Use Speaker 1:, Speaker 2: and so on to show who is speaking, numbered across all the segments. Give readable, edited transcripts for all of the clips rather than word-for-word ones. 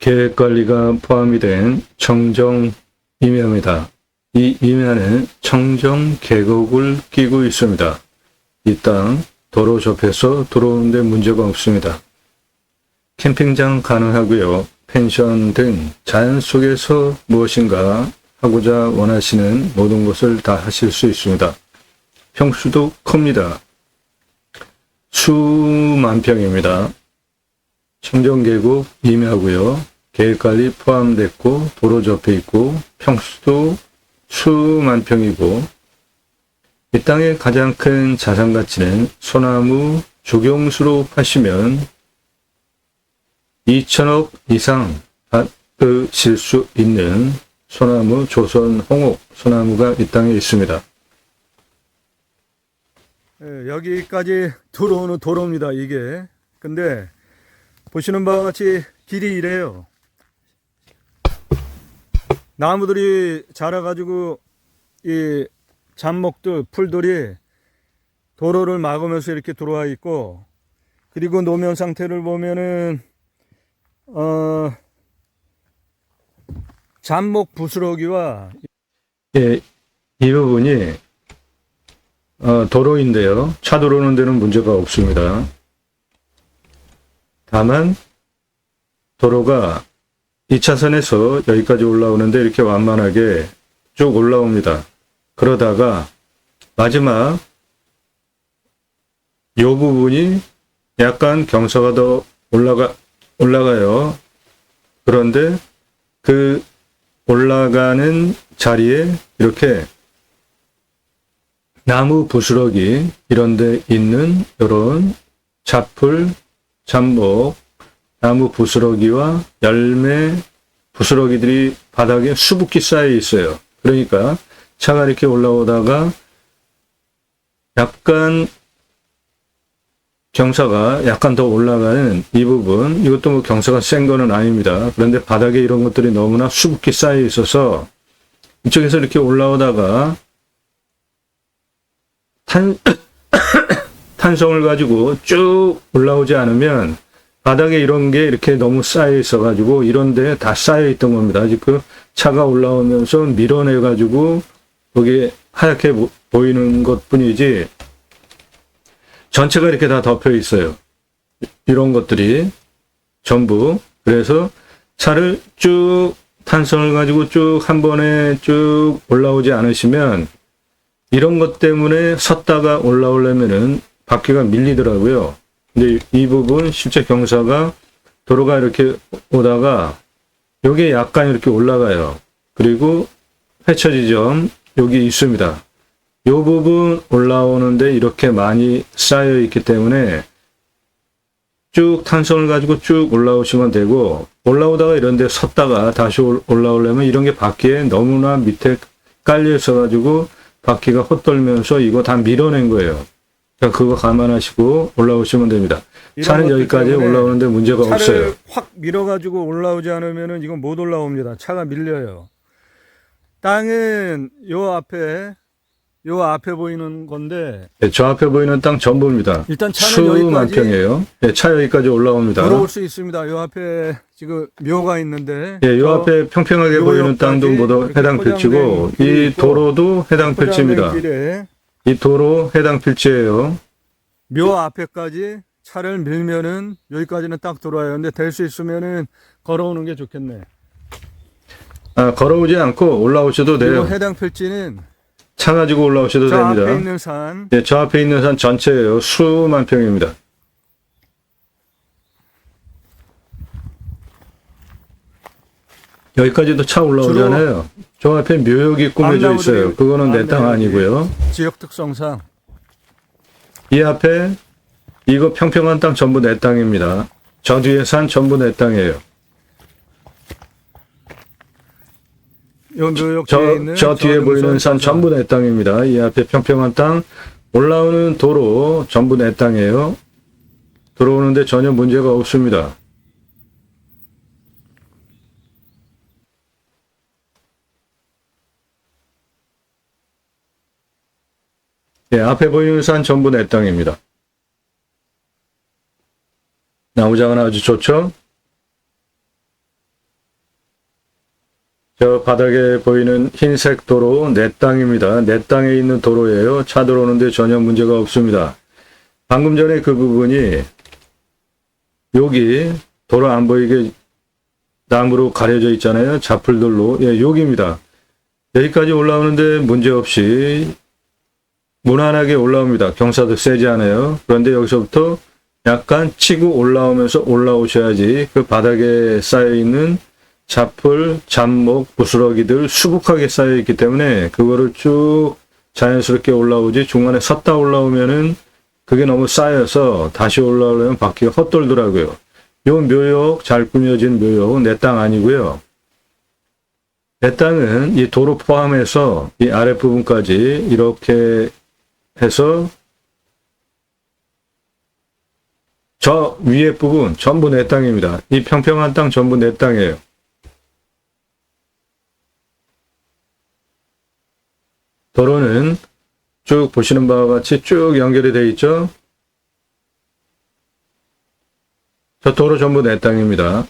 Speaker 1: 계획관리가 포함이 된 청정 임야입니다. 이 임야는 청정 계곡을 끼고 있습니다. 이 땅 도로 접해서 들어오는 데 문제가 없습니다. 캠핑장 가능하고요. 펜션 등 자연 속에서 무엇인가 하고자 원하시는 모든 것을 다 하실 수 있습니다. 평수도 큽니다. 수만 평입니다. 청정계곡 임야고요. 계획관리 포함됐고 도로 접해 있고 평수도 수만 평이고 이 땅의 가장 큰 자산 가치는 소나무 조경수로 파시면 2천억 이상 받으실 수 있는 소나무 조선 홍옥 소나무가 이 땅에 있습니다.
Speaker 2: 네, 여기까지 들어오는 도로입니다, 이게. 근데 보시는 바와 같이 길이 이래요. 나무들이 자라가지고 이 잡목들, 풀들이 도로를 막으면서 이렇게 들어와 있고, 그리고 노면 상태를 보면은 잡목 부스러기와
Speaker 1: 예, 이 부분이 도로인데요. 차 들어오는 데는 문제가 없습니다. 다만 도로가 2차선에서 여기까지 올라오는데 이렇게 완만하게 쭉 올라옵니다. 그러다가 마지막 이 부분이 약간 경사가 더 올라가요. 그런데 그 올라가는 자리에 이렇게 나무 부스러기 이런 데 있는 이런 잡풀, 잡목, 나무 부스러기와 열매 부스러기들이 바닥에 수북히 쌓여 있어요. 그러니까 차가 이렇게 올라오다가 약간 경사가 약간 더 올라가는 이 부분, 이것도 뭐 경사가 센 거는 아닙니다. 그런데 바닥에 이런 것들이 너무나 수북히 쌓여 있어서 이쪽에서 이렇게 올라오다가 탄성을 가지고 쭉 올라오지 않으면 바닥에 이런 게 이렇게 너무 쌓여 있어 가지고 이런 데 다 쌓여 있던 겁니다. 아직 그 차가 올라오면서 밀어내 가지고 여기 하얗게 보이는 것 뿐이지 전체가 이렇게 다 덮여 있어요. 이런 것들이 전부. 그래서 차를 쭉 탄성을 가지고 쭉 한 번에 쭉 올라오지 않으시면 이런 것 때문에 섰다가 올라오려면은 바퀴가 밀리더라고요. 근데 이 부분 실제 경사가 도로가 이렇게 오다가 여기에 약간 이렇게 올라가요. 그리고 회처 지점 여기 있습니다. 이 부분 올라오는데 이렇게 많이 쌓여 있기 때문에 쭉 탄성을 가지고 쭉 올라오시면 되고, 올라오다가 이런 데 섰다가 다시 올라오려면 이런 게 바퀴에 너무나 밑에 깔려 있어 가지고 바퀴가 헛돌면서 이거 다 밀어낸 거예요. 그러니까 그거 감안하시고 올라오시면 됩니다. 차는 여기까지 올라오는데 문제가
Speaker 2: 차를
Speaker 1: 없어요.
Speaker 2: 확 밀어가지고 올라오지 않으면은 이건 못 올라옵니다. 차가 밀려요. 땅은 요 앞에 보이는 건데,
Speaker 1: 네, 저 앞에 보이는 땅 전부입니다.
Speaker 2: 일단 차는
Speaker 1: 수만
Speaker 2: 여기까지
Speaker 1: 평이에요. 네, 차 여기까지 올라옵니다.
Speaker 2: 들어올 수 있습니다. 요 앞에 지금 묘가 있는데,
Speaker 1: 예, 요 앞에 평평하게 보이는 땅도 모두 해당 필지고, 이 도로도 해당 필지입니다. 이 도로 해당 필지예요.
Speaker 2: 묘 앞에까지 차를 밀면은 여기까지는 딱 들어와요. 근데 될 수 있으면은 걸어오는 게 좋겠네.
Speaker 1: 걸어오지 않고 올라오셔도 돼요.
Speaker 2: 그리고 해당 필지는
Speaker 1: 차 가지고 올라오셔도
Speaker 2: 저
Speaker 1: 됩니다.
Speaker 2: 앞에 있는 산,
Speaker 1: 예, 저 앞에 있는 산 전체예요. 수만 평입니다. 여기까지도 차 올라오잖아요. 저 앞에 묘역이 꾸며져 있어요. 그거는 내 땅 아니고요.
Speaker 2: 지역 특성상
Speaker 1: 이 앞에 이거 평평한 땅 전부 내 땅입니다. 저 뒤에 산 전부 내 땅이에요.
Speaker 2: 요 묘역 뒤에 있는
Speaker 1: 저 뒤에 보이는 산 전부 내 땅입니다. 이 앞에 평평한 땅, 올라오는 도로 전부 내 땅이에요. 들어오는데 전혀 문제가 없습니다. 예, 앞에 보이는 산 전부 내 땅입니다. 나무장은 아주 좋죠? 저 바닥에 보이는 흰색 도로 내 땅입니다. 내 땅에 있는 도로예요. 차 들어오는데 전혀 문제가 없습니다. 방금 전에 그 부분이 여기 도로 안 보이게 나무로 가려져 있잖아요. 자풀들로. 예, 여기입니다. 여기까지 올라오는데 문제없이 무난하게 올라옵니다. 경사도 세지 않아요. 그런데 여기서부터 약간 치고 올라오면서 올라오셔야지 그 바닥에 쌓여있는 자풀, 잡목, 부스러기들 수북하게 쌓여있기 때문에 그거를 쭉 자연스럽게 올라오지 중간에 섰다 올라오면은 그게 너무 쌓여서 다시 올라오려면 바퀴가 헛돌더라고요. 요 묘역, 잘 꾸며진 묘역, 내 땅 아니고요. 내 땅은 이 도로 포함해서 이 아랫부분까지 이렇게 해서 저 위에 부분 전부 내 땅입니다. 이 평평한 땅 전부 내 땅이에요. 도로는 쭉 보시는 바와 같이 쭉 연결이 되어 있죠. 저 도로 전부 내 땅입니다.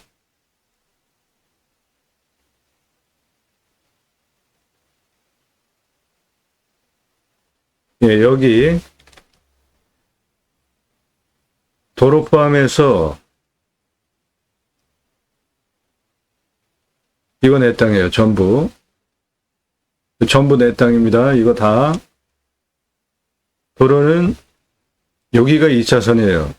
Speaker 1: 예, 여기 도로 포함해서 이거 내 땅이에요. 전부 내 땅입니다. 이거 다. 도로는 여기가 2차선이에요.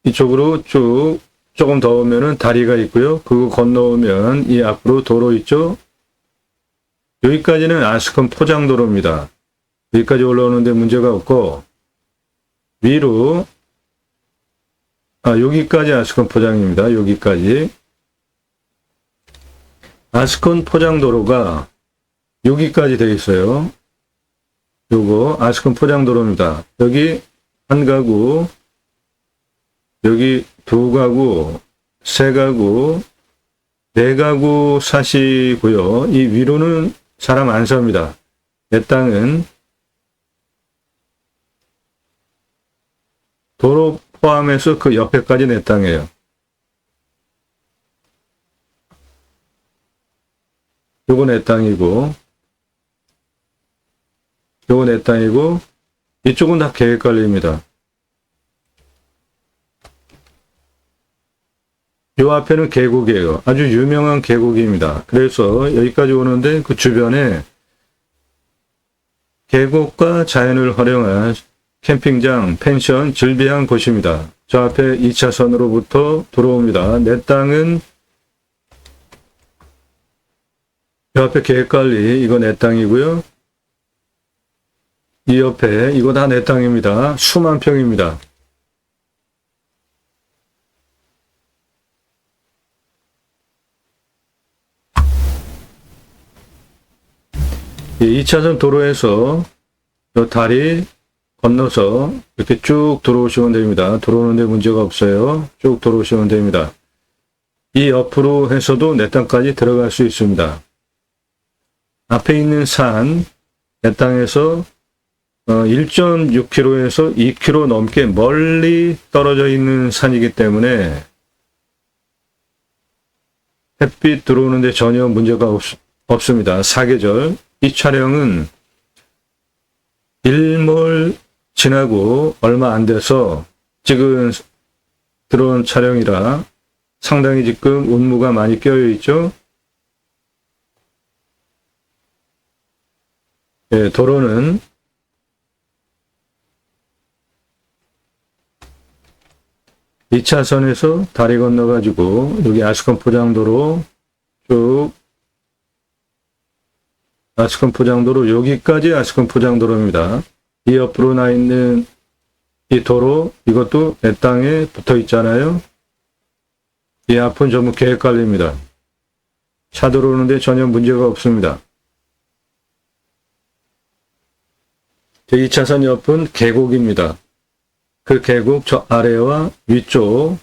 Speaker 1: 이쪽으로 쭉 조금 더 오면은 다리가 있고요. 그거 건너오면 이 앞으로 도로 있죠. 여기까지는 아스콘 포장도로입니다. 여기까지 올라오는데 문제가 없고 위로 여기까지 아스콘 포장입니다. 여기까지 아스콘 포장도로가 여기까지 되어 있어요. 요거 아스콘 포장도로입니다. 여기 한 가구, 여기 두 가구, 세 가구, 네 가구 사시고요. 이 위로는 사람 안 삽니다. 내 땅은 도로 포함해서 그 옆에까지 내 땅이에요. 요거 내 땅이고, 요거 내 땅이고, 이쪽은 다 계획관리입니다. 요 앞에는 계곡이에요. 아주 유명한 계곡입니다. 그래서 여기까지 오는데 그 주변에 계곡과 자연을 활용한 캠핑장, 펜션, 즐비한 곳입니다. 저 앞에 2차선으로부터 들어옵니다. 내 땅은 요 앞에 계획관리, 이거 내 땅이고요. 이 옆에 이거 다 내 땅입니다. 수만 평입니다. 이 2차선 도로에서 요 다리 건너서 이렇게 쭉 들어오시면 됩니다. 들어오는데 문제가 없어요. 쭉 들어오시면 됩니다. 이 옆으로 해서도 내 땅까지 들어갈 수 있습니다. 앞에 있는 산, 내 땅에서 1.6km에서 2km 넘게 멀리 떨어져 있는 산이기 때문에 햇빛 들어오는데 전혀 문제가 없습니다. 사계절. 이 촬영은 일몰 지나고 얼마 안 돼서 지금 들어온 촬영이라 상당히 지금 운무가 많이 껴여 있죠. 예, 도로는 이 차선에서 다리 건너가지고 여기 아스콘 포장도로 쭉 아스콘 포장도로 여기까지 아스콘 포장도로입니다. 이 옆으로 나 있는 이 도로 이것도 내 땅에 붙어 있잖아요. 이 앞은 전부 계획관리입니다. 차 들어오는데 전혀 문제가 없습니다. 2차선 옆은 계곡입니다. 그 계곡 저 아래와 위쪽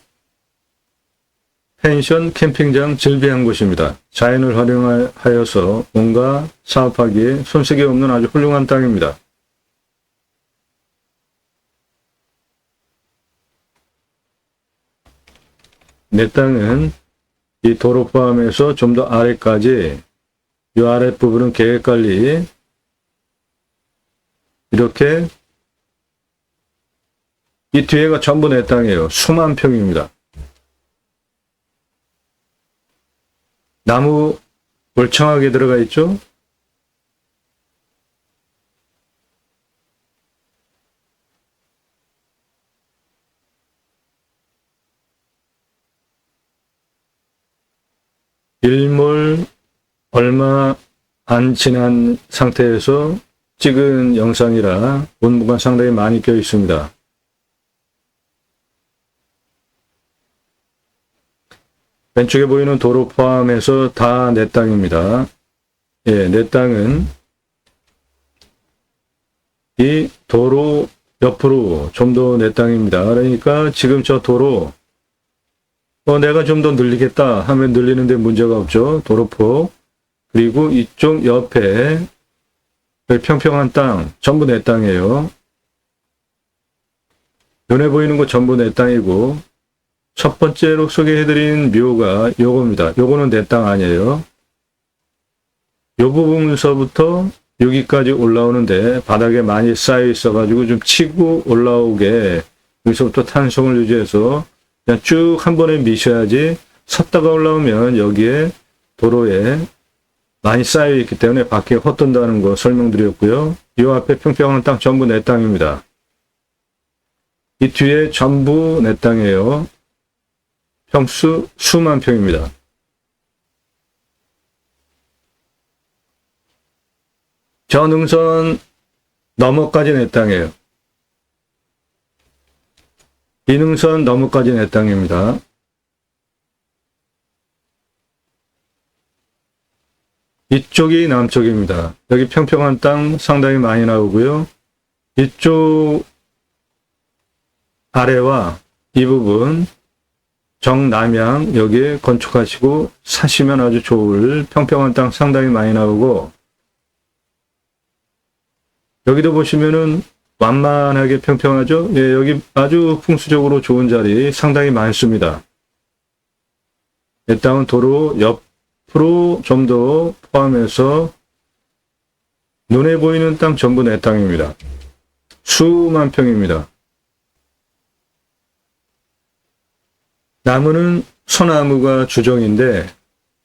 Speaker 1: 펜션, 캠핑장 즐비한 곳입니다. 자연을 활용하여서 뭔가 사업하기에 손색이 없는 아주 훌륭한 땅입니다. 내 땅은 이 도로 포함해서 좀 더 아래까지 이 아랫부분은 계획관리. 이렇게 이 뒤에가 전부 내 땅이에요. 수만 평입니다. 나무 멀쩡하게 들어가 있죠? 일몰 얼마 안 지난 상태에서 찍은 영상이라 온무가 상당히 많이 껴 있습니다. 왼쪽에 보이는 도로 포함해서 다 내 땅입니다. 예, 내 땅은 이 도로 옆으로 좀 더 내 땅입니다. 그러니까 지금 저 도로 내가 좀 더 늘리겠다 하면 늘리는데 문제가 없죠. 도로폭. 그리고 이쪽 옆에 평평한 땅 전부 내 땅이에요. 눈에 보이는 거 전부 내 땅이고 첫 번째로 소개해드린 묘가 요겁니다. 요거는 내 땅 아니에요. 요 부분서부터 여기까지 올라오는데 바닥에 많이 쌓여 있어가지고 좀 치고 올라오게 여기서부터 탄성을 유지해서 그냥 쭉 한 번에 미셔야지 섰다가 올라오면 여기에 도로에 많이 쌓여 있기 때문에 밖에 헛돈다는 거 설명드렸고요. 이 앞에 평평한 땅 전부 내 땅입니다. 이 뒤에 전부 내 땅이에요. 평수 수만 평입니다. 저 능선 너머까지 내 땅이에요. 이 능선 너머까지 내 땅입니다. 이쪽이 남쪽입니다. 여기 평평한 땅 상당히 많이 나오고요. 이쪽 아래와 이 부분 정남향 여기에 건축하시고 사시면 아주 좋을 평평한 땅 상당히 많이 나오고 여기도 보시면은 완만하게 평평하죠? 예, 여기 아주 풍수적으로 좋은 자리 상당히 많습니다. 이 땅은 도로 옆으로 좀 더 포함해서 눈에 보이는 땅 전부 내 땅입니다. 수만 평입니다. 나무는 소나무가 주종인데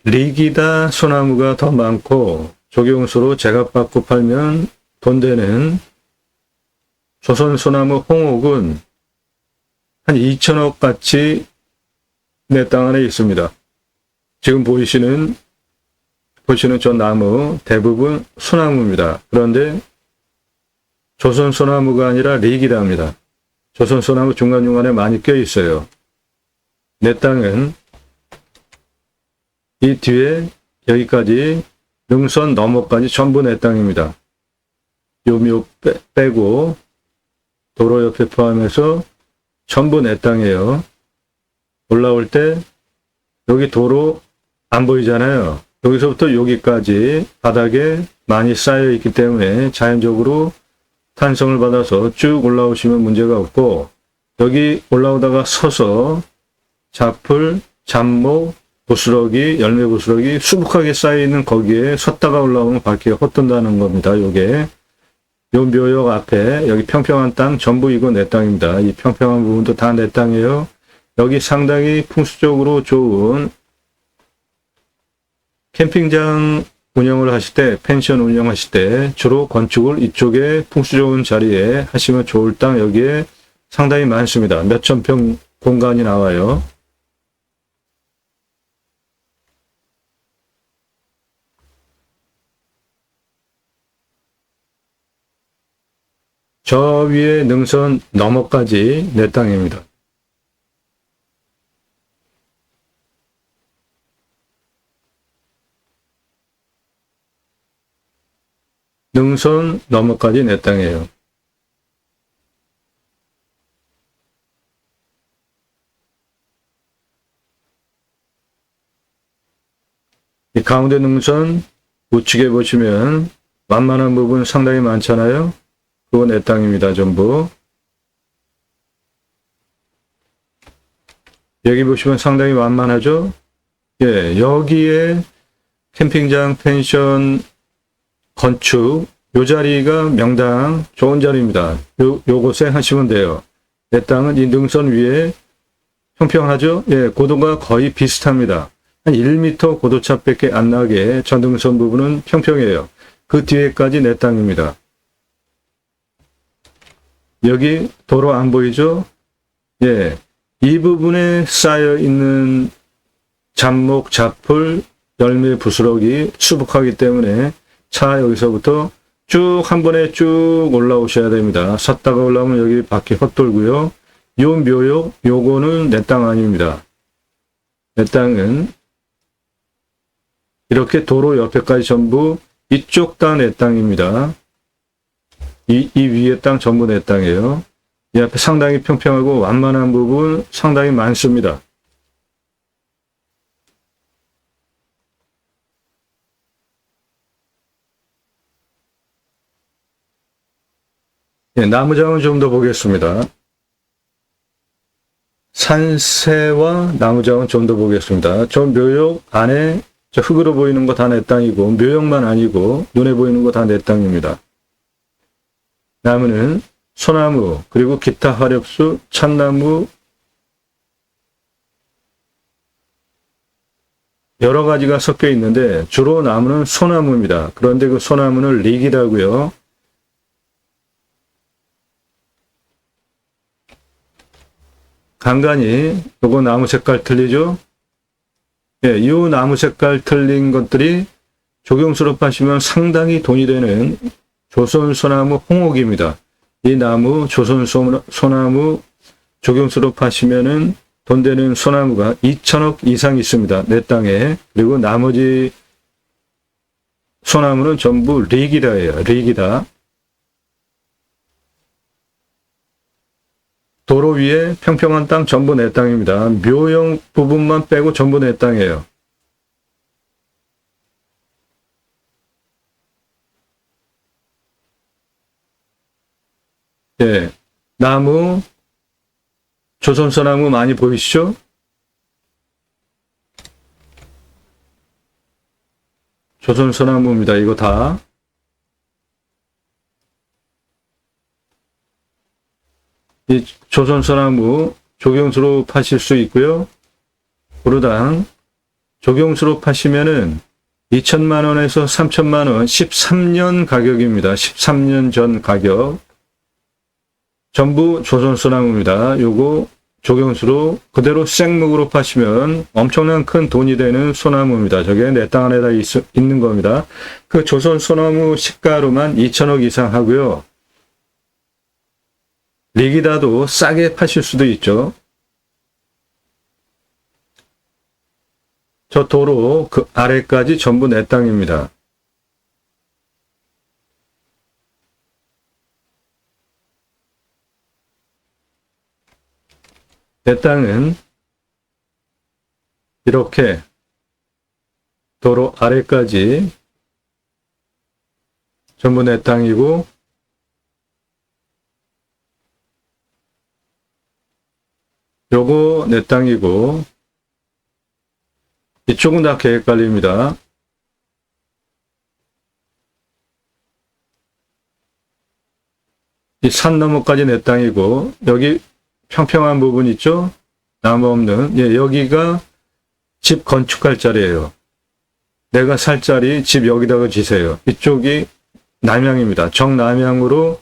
Speaker 1: 리기다 소나무가 더 많고 조경수로 제값받고 팔면 돈 되는 조선 소나무 홍옥은 한 2천억 가치 내 땅 안에 있습니다. 지금 보시는 저 나무 대부분 소나무입니다. 그런데 조선 소나무가 아니라 리기다입니다. 조선 소나무 중간중간에 많이 껴 있어요. 내 땅은 이 뒤에 여기까지 능선 너머까지 전부 내 땅입니다. 요 묘 빼고 도로 옆에 포함해서 전부 내 땅이에요. 올라올 때 여기 도로 안 보이잖아요. 여기서부터 여기까지 바닥에 많이 쌓여 있기 때문에 자연적으로 탄성을 받아서 쭉 올라오시면 문제가 없고 여기 올라오다가 서서 잡풀, 잡목, 부스러기, 열매 부스러기 수북하게 쌓여있는 거기에 섰다가 올라오면 바퀴가 헛돈다는 겁니다. 요게 요 묘역 앞에 여기 평평한 땅 전부 이거 내 땅입니다. 이 평평한 부분도 다 내 땅이에요. 여기 상당히 풍수적으로 좋은 캠핑장 운영을 하실 때, 펜션 운영하실 때 주로 건축을 이쪽에 풍수 좋은 자리에 하시면 좋을 땅 여기에 상당히 많습니다. 몇천 평 공간이 나와요. 저 위에 능선 너머까지 내 땅입니다. 능선 너머까지 내 땅이에요. 이 가운데 능선 우측에 보시면 완만한 부분 상당히 많잖아요. 그거 내 땅입니다. 전부. 여기 보시면 상당히 완만하죠. 예, 여기에 캠핑장, 펜션, 건축, 요 자리가 명당 좋은 자리입니다. 요곳에 하시면 돼요. 내 땅은 이 능선 위에 평평하죠? 예, 고도가 거의 비슷합니다. 한 1m 고도차밖에 안 나게 저 능선 부분은 평평해요. 그 뒤에까지 내 땅입니다. 여기 도로 안 보이죠? 예, 이 부분에 쌓여 있는 잡목, 잡풀, 열매, 부스러기 수북하기 때문에 차 여기서부터 쭉 한 번에 쭉 올라오셔야 됩니다. 섰다가 올라오면 여기 바퀴 헛돌고요. 요 묘역, 요거는 내 땅 아닙니다. 내 땅은 이렇게 도로 옆에까지 전부 이쪽 다 내 땅입니다. 이 위에 땅 전부 내 땅이에요. 이 앞에 상당히 평평하고 완만한 부분 상당히 많습니다. 예, 나무장은 좀 더 보겠습니다. 산세와 나무장은 좀 더 보겠습니다. 저 묘역 안에 저 흙으로 보이는 거 다 내 땅이고, 묘역만 아니고 눈에 보이는 거 다 내 땅입니다. 나무는 소나무, 그리고 기타 화렵수, 참나무, 여러 가지가 섞여 있는데 주로 나무는 소나무입니다. 그런데 그 소나무는 리기라고요. 간간히 요거 나무 색깔 틀리죠? 예, 이 나무 색깔 틀린 것들이 조경수로 파시면 상당히 돈이 되는 조선소나무 홍옥입니다. 이 나무 조선소나무 조경수로 파시면은 돈 되는 소나무가 2천억 이상 있습니다. 내 땅에. 그리고 나머지 소나무는 전부 리기다예요. 리기다. 도로 위에 평평한 땅 전부 내 땅입니다. 묘형 부분만 빼고 전부 내 땅이에요. 예, 나무, 조선소나무 많이 보이시죠? 조선소나무입니다. 이거 다. 이 조선소나무 조경수로 파실 수 있고요. 고르당 조경수로 파시면은 2천만 원에서 3천만 원, 13년 가격입니다. 13년 전 가격. 전부 조선소나무입니다. 요거 조경수로 그대로 생목으로 파시면 엄청난 큰 돈이 되는 소나무입니다. 저게 내 땅 안에다 있는 겁니다. 그 조선소나무 시가로만 2천억 이상 하고요. 리기다도 싸게 파실 수도 있죠. 저 도로 그 아래까지 전부 내 땅입니다. 내 땅은 이렇게 도로 아래까지 전부 내 땅이고, 요거 내 땅이고, 이쪽은 다 계획관리입니다. 이 산 너머까지 내 땅이고, 여기 평평한 부분 있죠? 나무 없는. 예, 여기가 집 건축할 자리예요. 내가 살 자리 집 여기다가 지세요. 이쪽이 남향입니다. 정남향으로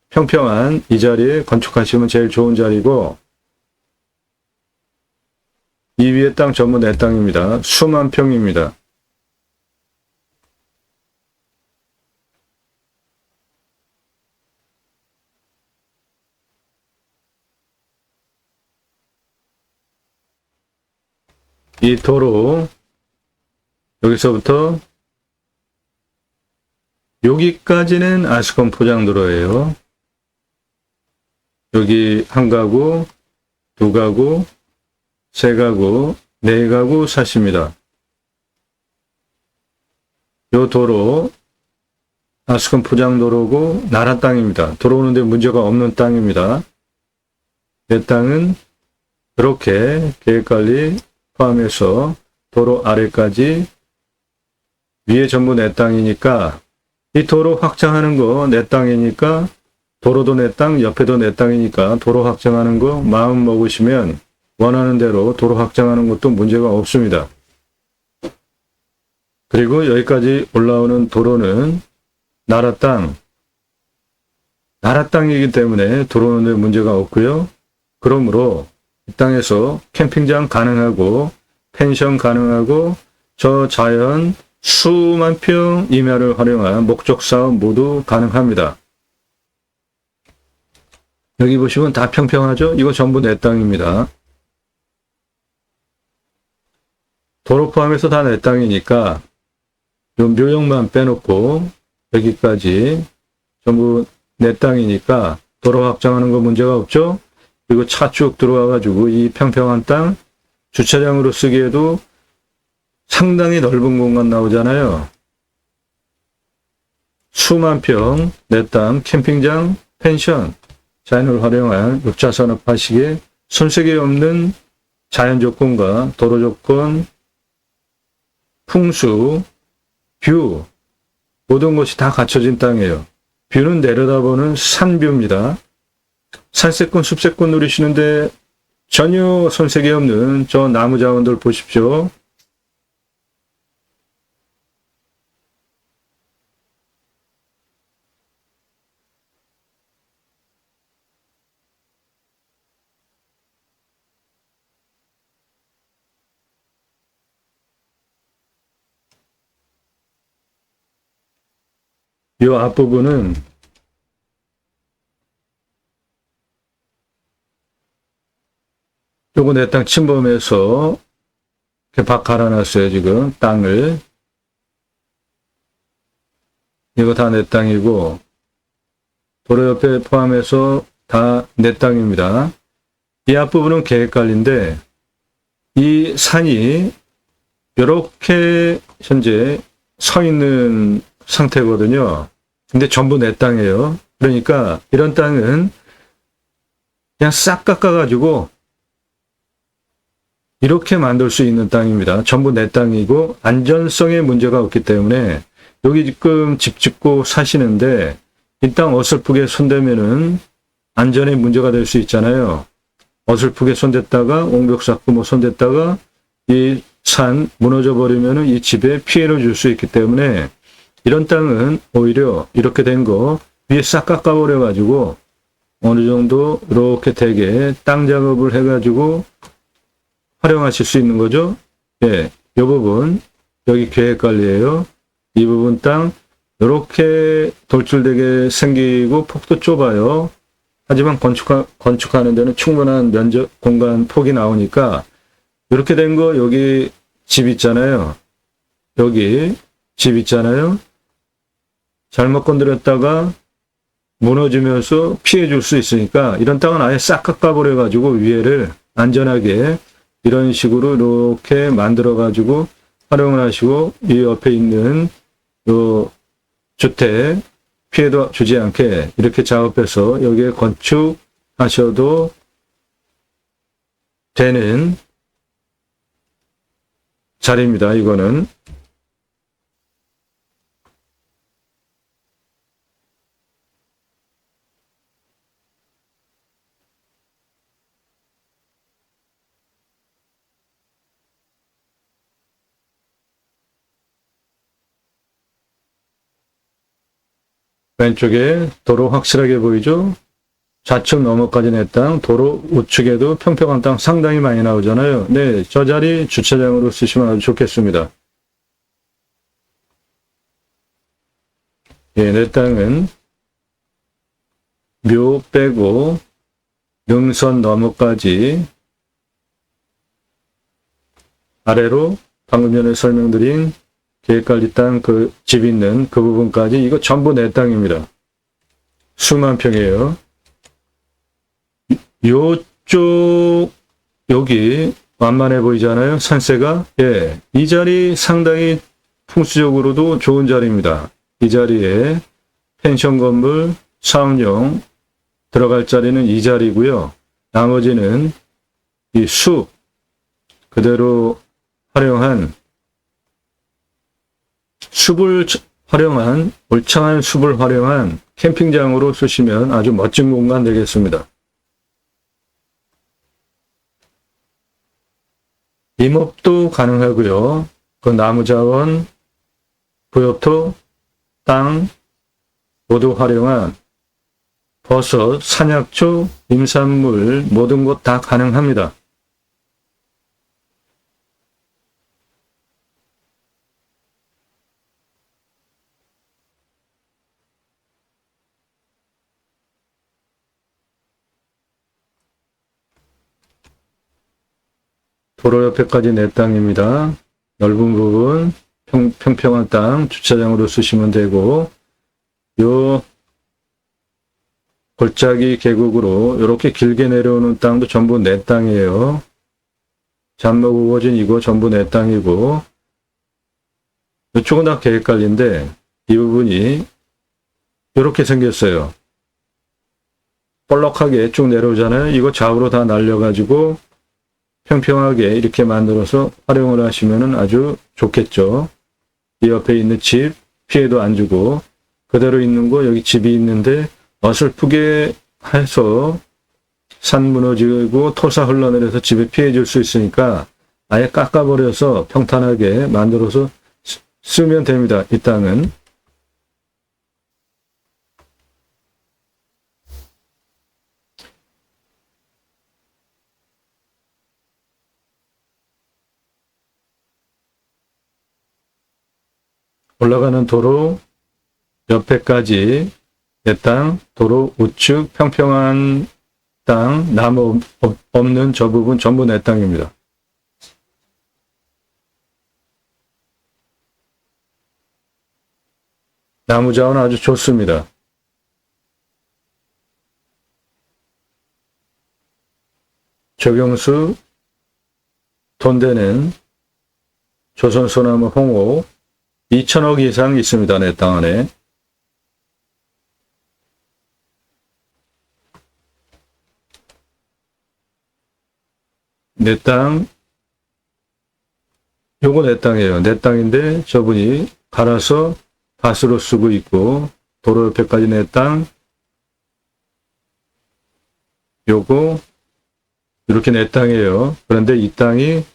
Speaker 1: 평평한 이 자리에 건축하시면 제일 좋은 자리고, 이 위에 땅 전부 내 땅입니다. 수만 평입니다. 이 도로 여기서부터 여기까지는 아스콘 포장도로예요. 여기 한 가구, 두 가구, 세 가구, 네 가구 사십니다. 요 도로 아스콘 포장도로고 나라 땅입니다. 들어오는데 문제가 없는 땅입니다. 내 땅은 그렇게 계획관리 포함해서 도로 아래까지 위에 전부 내 땅이니까 이 도로 확장하는 거 내 땅이니까 도로도 내 땅, 옆에도 내 땅이니까 도로 확장하는 거 마음 먹으시면 원하는 대로 도로 확장하는 것도 문제가 없습니다. 그리고 여기까지 올라오는 도로는 나라 땅이기 때문에 들어오는 데 문제가 없고요. 그러므로 이 땅에서 캠핑장 가능하고 펜션 가능하고 저 자연 수만 평 임야를 활용한 목적 사업 모두 가능합니다. 여기 보시면 다 평평하죠? 이거 전부 내 땅입니다. 도로 포함해서 다 내 땅이니까 요 묘역만 빼놓고 여기까지 전부 내 땅이니까 도로 확장하는 거 문제가 없죠? 그리고 차 쭉 들어와가지고 이 평평한 땅 주차장으로 쓰기에도 상당히 넓은 공간 나오잖아요. 수만 평, 내 땅, 캠핑장, 펜션, 자연을 활용한 육자산업 하시기에 손색이 없는 자연 조건과 도로 조건, 풍수, 뷰, 모든 것이 다 갖춰진 땅이에요. 뷰는 내려다보는 산뷰입니다. 산세권, 숲세권 누리시는데 전혀 손색이 없는 저 나무 자원들 보십시오. 이 앞부분은 요거 내 땅 침범해서 이렇게 박 갈아놨어요. 지금 땅을. 이거 다 내 땅이고 도로 옆에 포함해서 다 내 땅입니다. 이 앞부분은 계획관리인데 이 산이 이렇게 현재 서 있는 상태거든요. 근데 전부 내 땅이에요. 그러니까 이런 땅은 그냥 싹 깎아가지고 이렇게 만들 수 있는 땅입니다. 전부 내 땅이고 안전성에 문제가 없기 때문에 여기 지금 집 짓고 사시는데 이 땅 어설프게 손대면은 안전에 문제가 될 수 있잖아요. 어설프게 손댔다가 옹벽 쌓고 뭐 손댔다가 이 산 무너져 버리면은 이 집에 피해를 줄 수 있기 때문에 이런 땅은 오히려 이렇게 된 거 위에 싹 깎아버려 가지고 어느 정도 이렇게 되게 땅 작업을 해 가지고 활용하실 수 있는 거죠. 예, 이 부분 여기 계획관리예요. 이 부분 땅 이렇게 돌출되게 생기고 폭도 좁아요. 하지만 건축하는 데는 충분한 면적 공간 폭이 나오니까 이렇게 된 거 여기 집 있잖아요. 여기 집 있잖아요. 잘못 건드렸다가 무너지면서 피해 줄 수 있으니까 이런 땅은 아예 싹 깎아버려 가지고 위에를 안전하게 이런 식으로 이렇게 만들어 가지고 활용을 하시고 이 옆에 있는 요 주택 피해도 주지 않게 이렇게 작업해서 여기에 건축하셔도 되는 자리입니다. 이거는. 왼쪽에 도로 확실하게 보이죠? 좌측 너머까지 내 땅, 도로 우측에도 평평한 땅 상당히 많이 나오잖아요. 네, 저 자리 주차장으로 쓰시면 아주 좋겠습니다. 예, 내 땅은 묘 빼고 능선 너머까지 아래로 방금 전에 설명드린 계획관리 땅 그 집 있는 그 부분까지 이거 전부 내 땅입니다. 수만 평이에요. 요쪽 여기 완만해 보이잖아요. 산세가. 예, 이 자리 상당히 풍수적으로도 좋은 자리입니다. 이 자리에 펜션 건물 사업용 들어갈 자리는 이 자리고요. 나머지는 이 숲 그대로 활용한 숲을 활용한, 울창한 숲을 활용한 캠핑장으로 쓰시면 아주 멋진 공간 되겠습니다. 임업도 가능하고요. 그 나무 자원, 부엽토, 땅 모두 활용한 버섯, 산약초, 임산물 모든 것 다 가능합니다. 도로 옆에까지 내 땅입니다. 넓은 부분 평평한 땅 주차장으로 쓰시면 되고, 요 골짜기 계곡으로 이렇게 길게 내려오는 땅도 전부 내 땅이에요. 잔목 우거진 이거 전부 내 땅이고, 이쪽은 다 계획관리인데 이 부분이 이렇게 생겼어요. 볼록하게 쭉 내려오잖아요. 이거 좌우로 다 날려가지고 평평하게 이렇게 만들어서 활용을 하시면 아주 좋겠죠. 이 옆에 있는 집 피해도 안 주고, 그대로 있는 거 여기 집이 있는데 어설프게 해서 산 무너지고 토사 흘러내려서 집에 피해 줄 수 있으니까 아예 깎아버려서 평탄하게 만들어서 쓰면 됩니다. 이 땅은. 올라가는 도로 옆에까지 내 땅, 도로 우측 평평한 땅, 나무 없는 저 부분 전부 내 땅입니다. 나무 자원 아주 좋습니다. 적용수 돈 되는 조선소나무 홍옥 2천억 이상 있습니다. 내 땅 안에. 내 땅, 요거 내 땅이에요. 내 땅인데 저분이 갈아서 밭으로 쓰고 있고, 도로 옆에까지 내 땅, 요거 이렇게 내 땅이에요. 그런데 이 땅이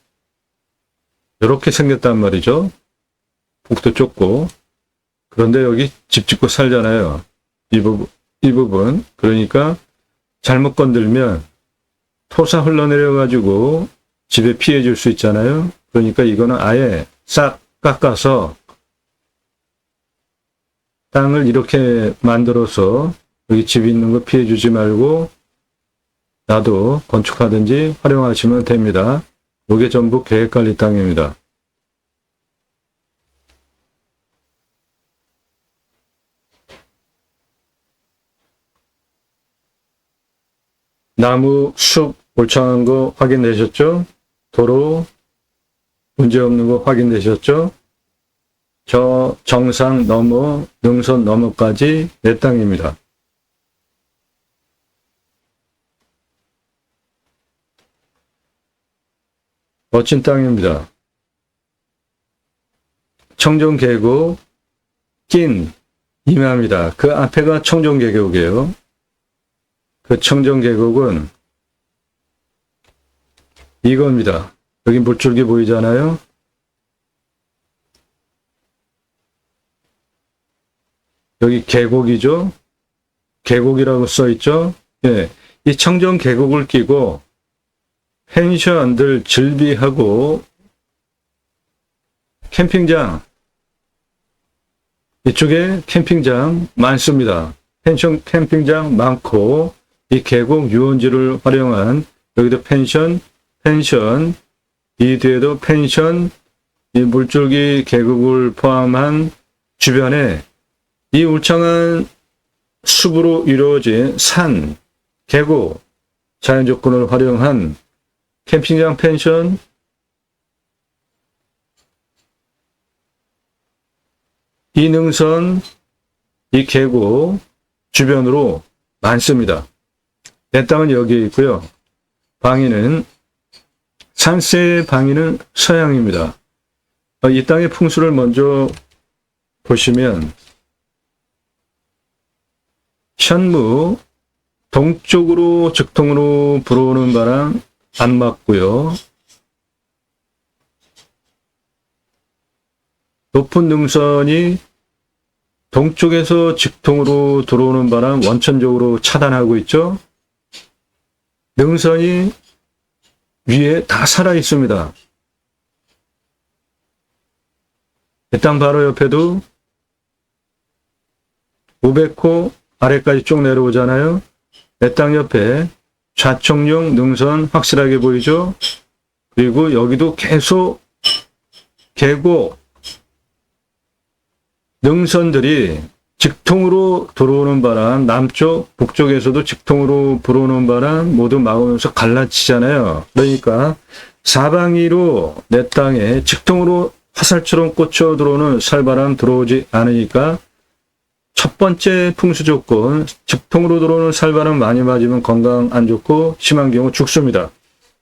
Speaker 1: 이렇게 생겼단 말이죠. 북도 좁고. 그런데 여기 집 짓고 살잖아요. 이 부분. 그러니까 잘못 건들면 토사 흘러내려가지고 집에 피해 줄 수 있잖아요. 그러니까 이거는 아예 싹 깎아서 땅을 이렇게 만들어서 여기 집 있는 거 피해 주지 말고 나도 건축하든지 활용하시면 됩니다. 이게 전부 계획관리 땅입니다. 나무, 숲, 울창한 거 확인되셨죠? 도로, 문제없는 거 확인되셨죠? 저 정상 넘어, 능선 넘어까지 내 땅입니다. 멋진 땅입니다. 청정계곡, 낀 임야입니다. 그 앞에가 청정계곡이에요. 그 청정계곡은 이겁니다. 여기 물줄기 보이잖아요. 여기 계곡이죠. 계곡이라고 써있죠. 예, 이 청정계곡을 끼고 펜션들 즐비하고 캠핑장, 이쪽에 캠핑장 많습니다. 펜션 캠핑장 많고, 이 계곡 유원지를 활용한 여기도 펜션, 이 뒤에도 펜션, 이 물줄기 계곡을 포함한 주변에 이 울창한 숲으로 이루어진 산, 계곡, 자연 조건을 활용한 캠핑장, 펜션, 이 능선, 이 계곡 주변으로 많습니다. 내 땅은 여기에 있고요. 방위는 산세의 방위는 서양입니다. 이 땅의 풍수를 먼저 보시면 현무 동쪽으로 직통으로 불어오는 바람 안 맞고요. 높은 능선이 동쪽에서 직통으로 들어오는 바람 원천적으로 차단하고 있죠. 능선이 위에 다 살아 있습니다. 이 땅 바로 옆에도 500호 아래까지 쭉 내려오잖아요. 내 땅 옆에 좌청룡 능선 확실하게 보이죠? 그리고 여기도 계속 계곡 능선들이 직통으로 들어오는 바람, 남쪽, 북쪽에서도 직통으로 불어오는 바람 모두 막으면서 갈라치잖아요. 그러니까 사방위로 내 땅에 직통으로 화살처럼 꽂혀 들어오는 살바람 들어오지 않으니까 첫 번째 풍수 조건, 직통으로 들어오는 살바람 많이 맞으면 건강 안 좋고 심한 경우 죽습니다.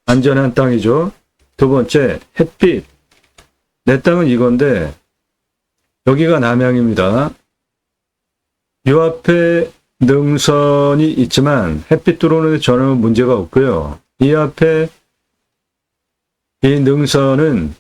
Speaker 1: 안전한 땅이죠. 두 번째, 햇빛. 내 땅은 이건데 여기가 남향입니다. 요 앞에 능선이 있지만 햇빛 들어오는 데 전혀 문제가 없고요. 이 앞에 이 능선은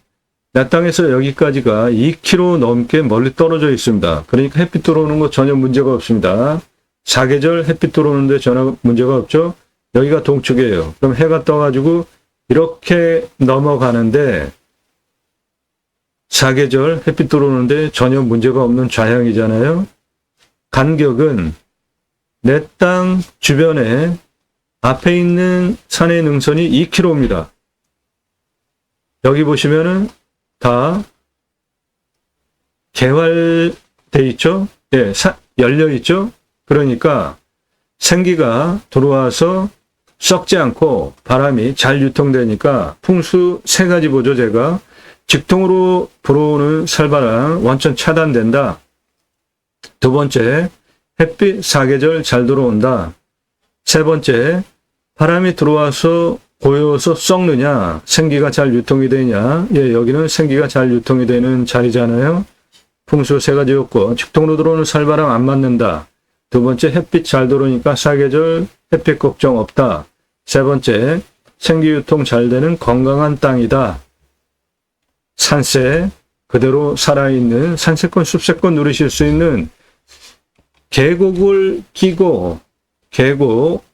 Speaker 1: 내 땅에서 여기까지가 2km 넘게 멀리 떨어져 있습니다. 그러니까 햇빛 들어오는 거 전혀 문제가 없습니다. 사계절 햇빛 들어오는데 전혀 문제가 없죠. 여기가 동쪽이에요. 그럼 해가 떠가지고 이렇게 넘어가는데 사계절 햇빛 들어오는데 전혀 문제가 없는 좌향이잖아요. 간격은 내 땅 주변에 앞에 있는 산의 능선이 2km입니다. 여기 보시면은 다 개활돼 있죠? 예, 열려 있죠? 그러니까 생기가 들어와서 썩지 않고 바람이 잘 유통되니까 풍수 세 가지 보죠, 제가. 직통으로 불어오는 살바람 원천 차단된다. 두 번째, 햇빛 사계절 잘 들어온다. 세 번째, 바람이 들어와서 고여서 썩느냐, 생기가 잘 유통이 되냐. 예, 여기는 생기가 잘 유통이 되는 자리잖아요. 풍수 세 가지 요건, 직통으로 들어오는 살바람 안 맞는다. 두 번째, 햇빛 잘 들어오니까 사계절 햇빛 걱정 없다. 세 번째, 생기 유통 잘 되는 건강한 땅이다. 산세, 그대로 살아있는 산세권, 숲세권 누리실 수 있는 계곡을 끼고, 계곡,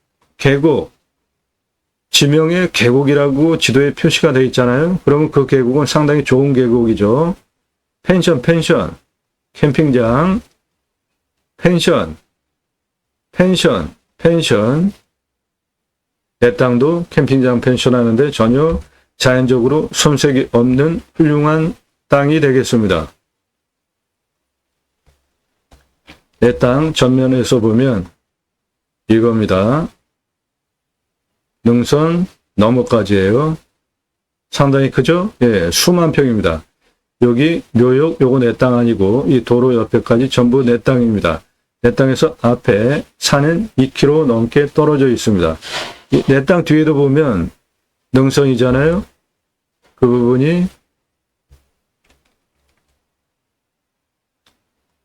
Speaker 1: 지명의 계곡이라고 지도에 표시가 되어 있잖아요. 그러면 그 계곡은 상당히 좋은 계곡이죠. 펜션, 캠핑장, 펜션. 내 땅도 캠핑장 펜션 하는데 전혀 자연적으로 손색이 없는 훌륭한 땅이 되겠습니다. 내 땅 전면에서 보면 이겁니다. 능선 너머까지예요. 상당히 크죠? 예, 수만 평입니다. 여기 묘역, 요거 내 땅 아니고 이 도로 옆에까지 전부 내 땅입니다. 내 땅에서 앞에 산은 2km 넘게 떨어져 있습니다. 내 땅 뒤에도 보면 능선이잖아요. 그 부분이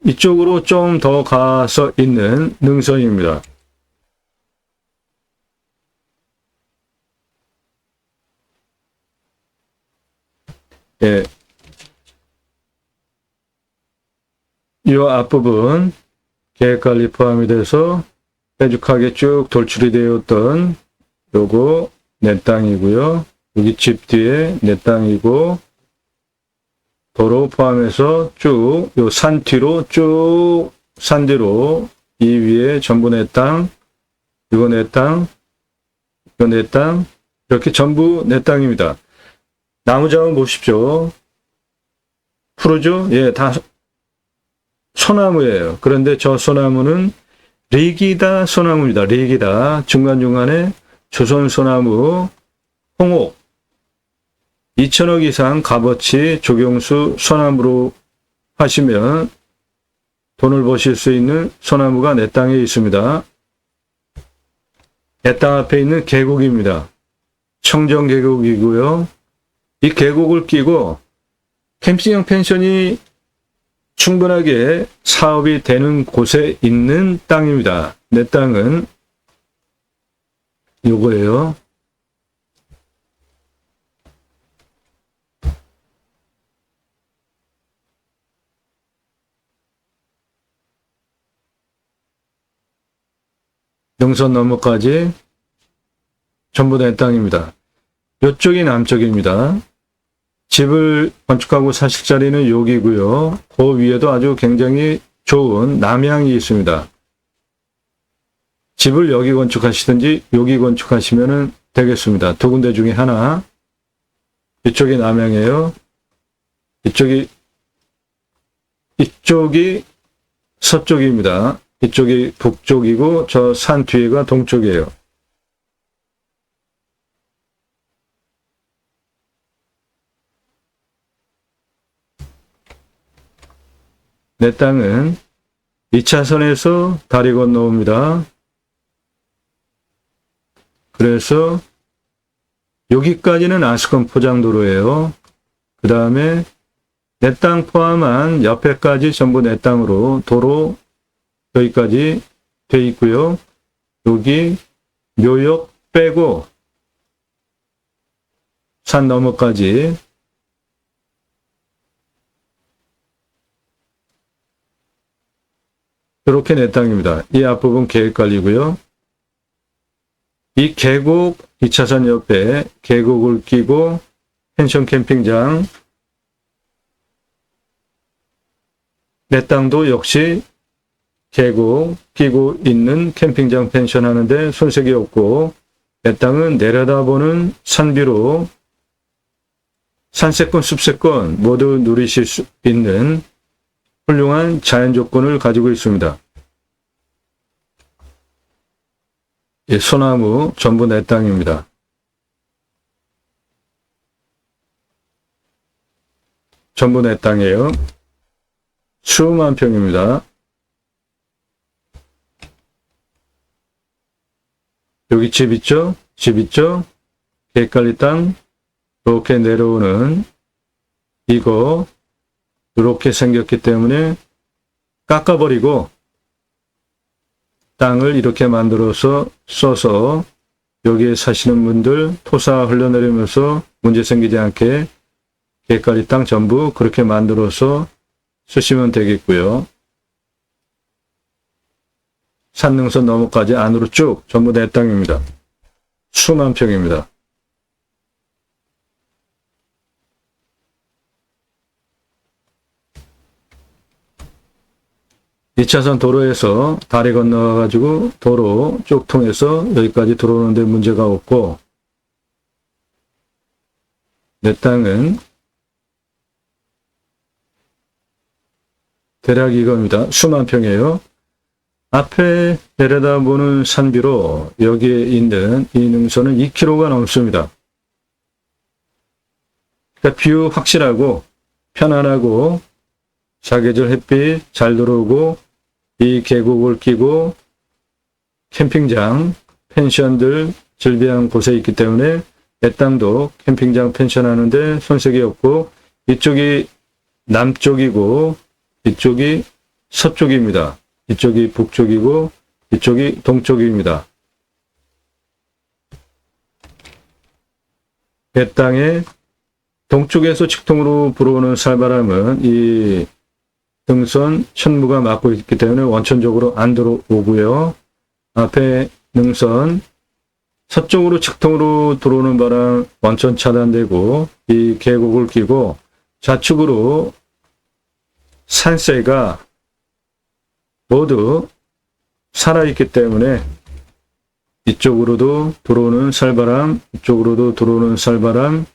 Speaker 1: 이쪽으로 좀 더 가서 있는 능선입니다. 예. 이 앞부분 계획관리 포함이 돼서 빼죽하게 쭉 돌출이 되었던 요거 내 땅이고요. 여기 집 뒤에 내 땅이고 도로 포함해서 쭉 요 산 뒤로 쭉 산 뒤로 이 위에 전부 내 땅, 이거 내 땅, 이거 내 땅, 이렇게 전부 내 땅입니다. 나무장은 보십시오. 푸르죠? 예, 다 소나무예요. 그런데 저 소나무는 리기다 소나무입니다. 리기다. 중간중간에 조선 소나무, 홍옥, 2천억 이상 값어치 조경수 소나무로 하시면 돈을 버실 수 있는 소나무가 내 땅에 있습니다. 내 땅 앞에 있는 계곡입니다. 청정 계곡이고요. 이 계곡을 끼고 캠핑형 펜션이 충분하게 사업이 되는 곳에 있는 땅입니다. 내 땅은 요거예요. 능선 너머까지 전부 내 땅입니다. 이쪽이 남쪽입니다. 집을 건축하고 사실 자리는 여기고요. 그 위에도 아주 굉장히 좋은 남향이 있습니다. 집을 여기 건축하시든지 여기 건축하시면 되겠습니다. 두 군데 중에 하나. 이쪽이 남향이에요. 이쪽이 서쪽입니다. 이쪽이 북쪽이고 저 산 뒤에가 동쪽이에요. 내 땅은 2차선에서 다리 건너옵니다. 그래서 여기까지는 아스콘 포장도로예요. 그 다음에 내 땅 포함한 옆에까지 전부 내 땅으로 도로 여기까지 돼 있고요. 여기 묘역 빼고 산 너머까지 이렇게 내 땅입니다. 이 앞부분 계획관리고요. 이 계곡 2차선 옆에 계곡을 끼고 펜션 캠핑장 내 땅도 역시 계곡 끼고 있는 캠핑장 펜션 하는데 손색이 없고 내 땅은 내려다보는 산비로 산세권 숲세권 모두 누리실 수 있는 훌륭한 자연 조건을 가지고 있습니다. 이 소나무 전부 내 땅입니다. 전부 내 땅이에요. 수만 평입니다. 여기 집 있죠? 집 있죠? 계획관리 땅 이렇게 내려오는 이거 이렇게 생겼기 때문에 깎아버리고 땅을 이렇게 만들어서 써서 여기에 사시는 분들 토사 흘러내리면서 문제 생기지 않게 계획관리 땅 전부 그렇게 만들어서 쓰시면 되겠고요. 산능선 너머까지 안으로 쭉 전부 내 땅입니다. 수만 평입니다. 이 차선 도로에서 다리 건너가지고 도로 쭉 통해서 여기까지 들어오는데 문제가 없고 내 땅은 대략 이겁니다. 수만 평이에요. 앞에 내려다보는 산비로 여기에 있는 이 능선은 2km가 넘습니다. 그러니까 뷰 확실하고 편안하고 사계절 햇빛 잘 들어오고 이 계곡을 끼고 캠핑장, 펜션들 즐비한 곳에 있기 때문에 내 땅도 캠핑장 펜션 하는데 손색이 없고 이쪽이 남쪽이고 이쪽이 서쪽입니다. 이쪽이 북쪽이고 이쪽이 동쪽입니다. 내 땅에 동쪽에서 직통으로 불어오는 살바람은 이 능선 천무가 막고 있기 때문에 원천적으로 안 들어오고요. 앞에 능선 서쪽으로 직통으로 들어오는 바람 원천 차단되고 이 계곡을 끼고 좌측으로 산세가 모두 살아있기 때문에 이쪽으로도 들어오는 살바람, 이쪽으로도 들어오는 살바람,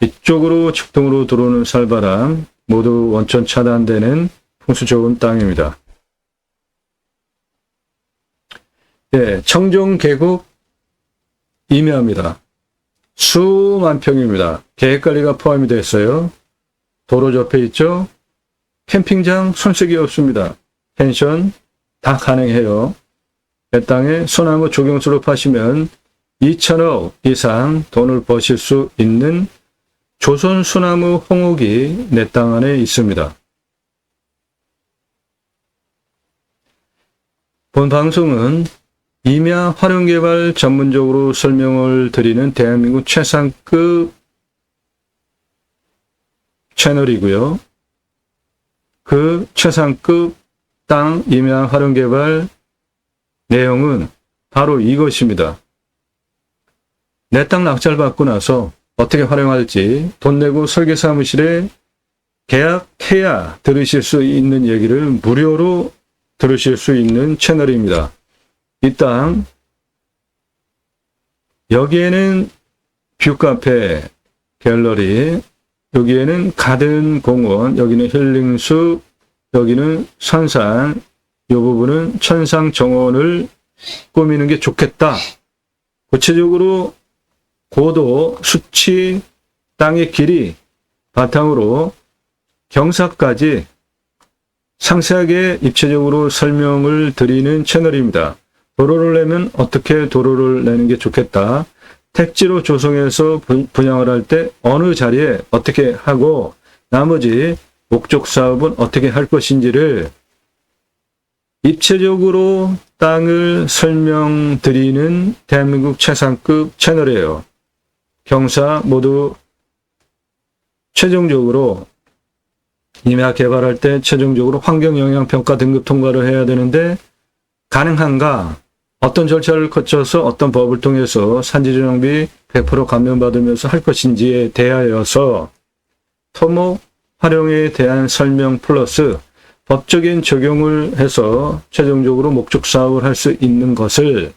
Speaker 1: 이쪽으로 직통으로 들어오는 살바람 모두 원천 차단되는 풍수 좋은 땅입니다. 네, 청정 계곡 임야입니다. 수만 평입니다. 계획관리가 포함이 됐어요. 도로 옆에 있죠? 캠핑장 손색이 없습니다. 펜션 다 가능해요. 내 땅에 소나무 조경수로 파시면 2천억 이상 돈을 버실 수 있는 조선 소나무 홍옥이 내 땅 안에 있습니다. 본 방송은 임야 활용개발 전문적으로 설명을 드리는 대한민국 최상급 채널이고요. 그 최상급 땅 임야 활용개발 내용은 바로 이것입니다. 내 땅 낙찰받고 나서 어떻게 활용할지 돈 내고 설계사무실에 계약해야 들으실 수 있는 얘기를 무료로 들으실 수 있는 채널입니다. 이 땅, 여기에는 뷰카페, 갤러리, 여기에는 가든 공원, 여기는 힐링숲, 여기는 선산, 이 부분은 천상 정원을 꾸미는 게 좋겠다. 구체적으로 고도, 수치, 땅의 길이 바탕으로 경사까지 상세하게 입체적으로 설명을 드리는 채널입니다. 도로를 내면 어떻게 도로를 내는 게 좋겠다. 택지로 조성해서 분양을 할 때 어느 자리에 어떻게 하고 나머지 목적 사업은 어떻게 할 것인지를 입체적으로 땅을 설명드리는 대한민국 최상급 채널이에요. 경사 모두 최종적으로 임야 개발할 때 최종적으로 환경영향평가 등급 통과를 해야 되는데 가능한가? 어떤 절차를 거쳐서 어떤 법을 통해서 산지조정비 100% 감면받으면서 할 것인지에 대하여서 토목 활용에 대한 설명 플러스 법적인 적용을 해서 최종적으로 목적 사업을 할 수 있는 것을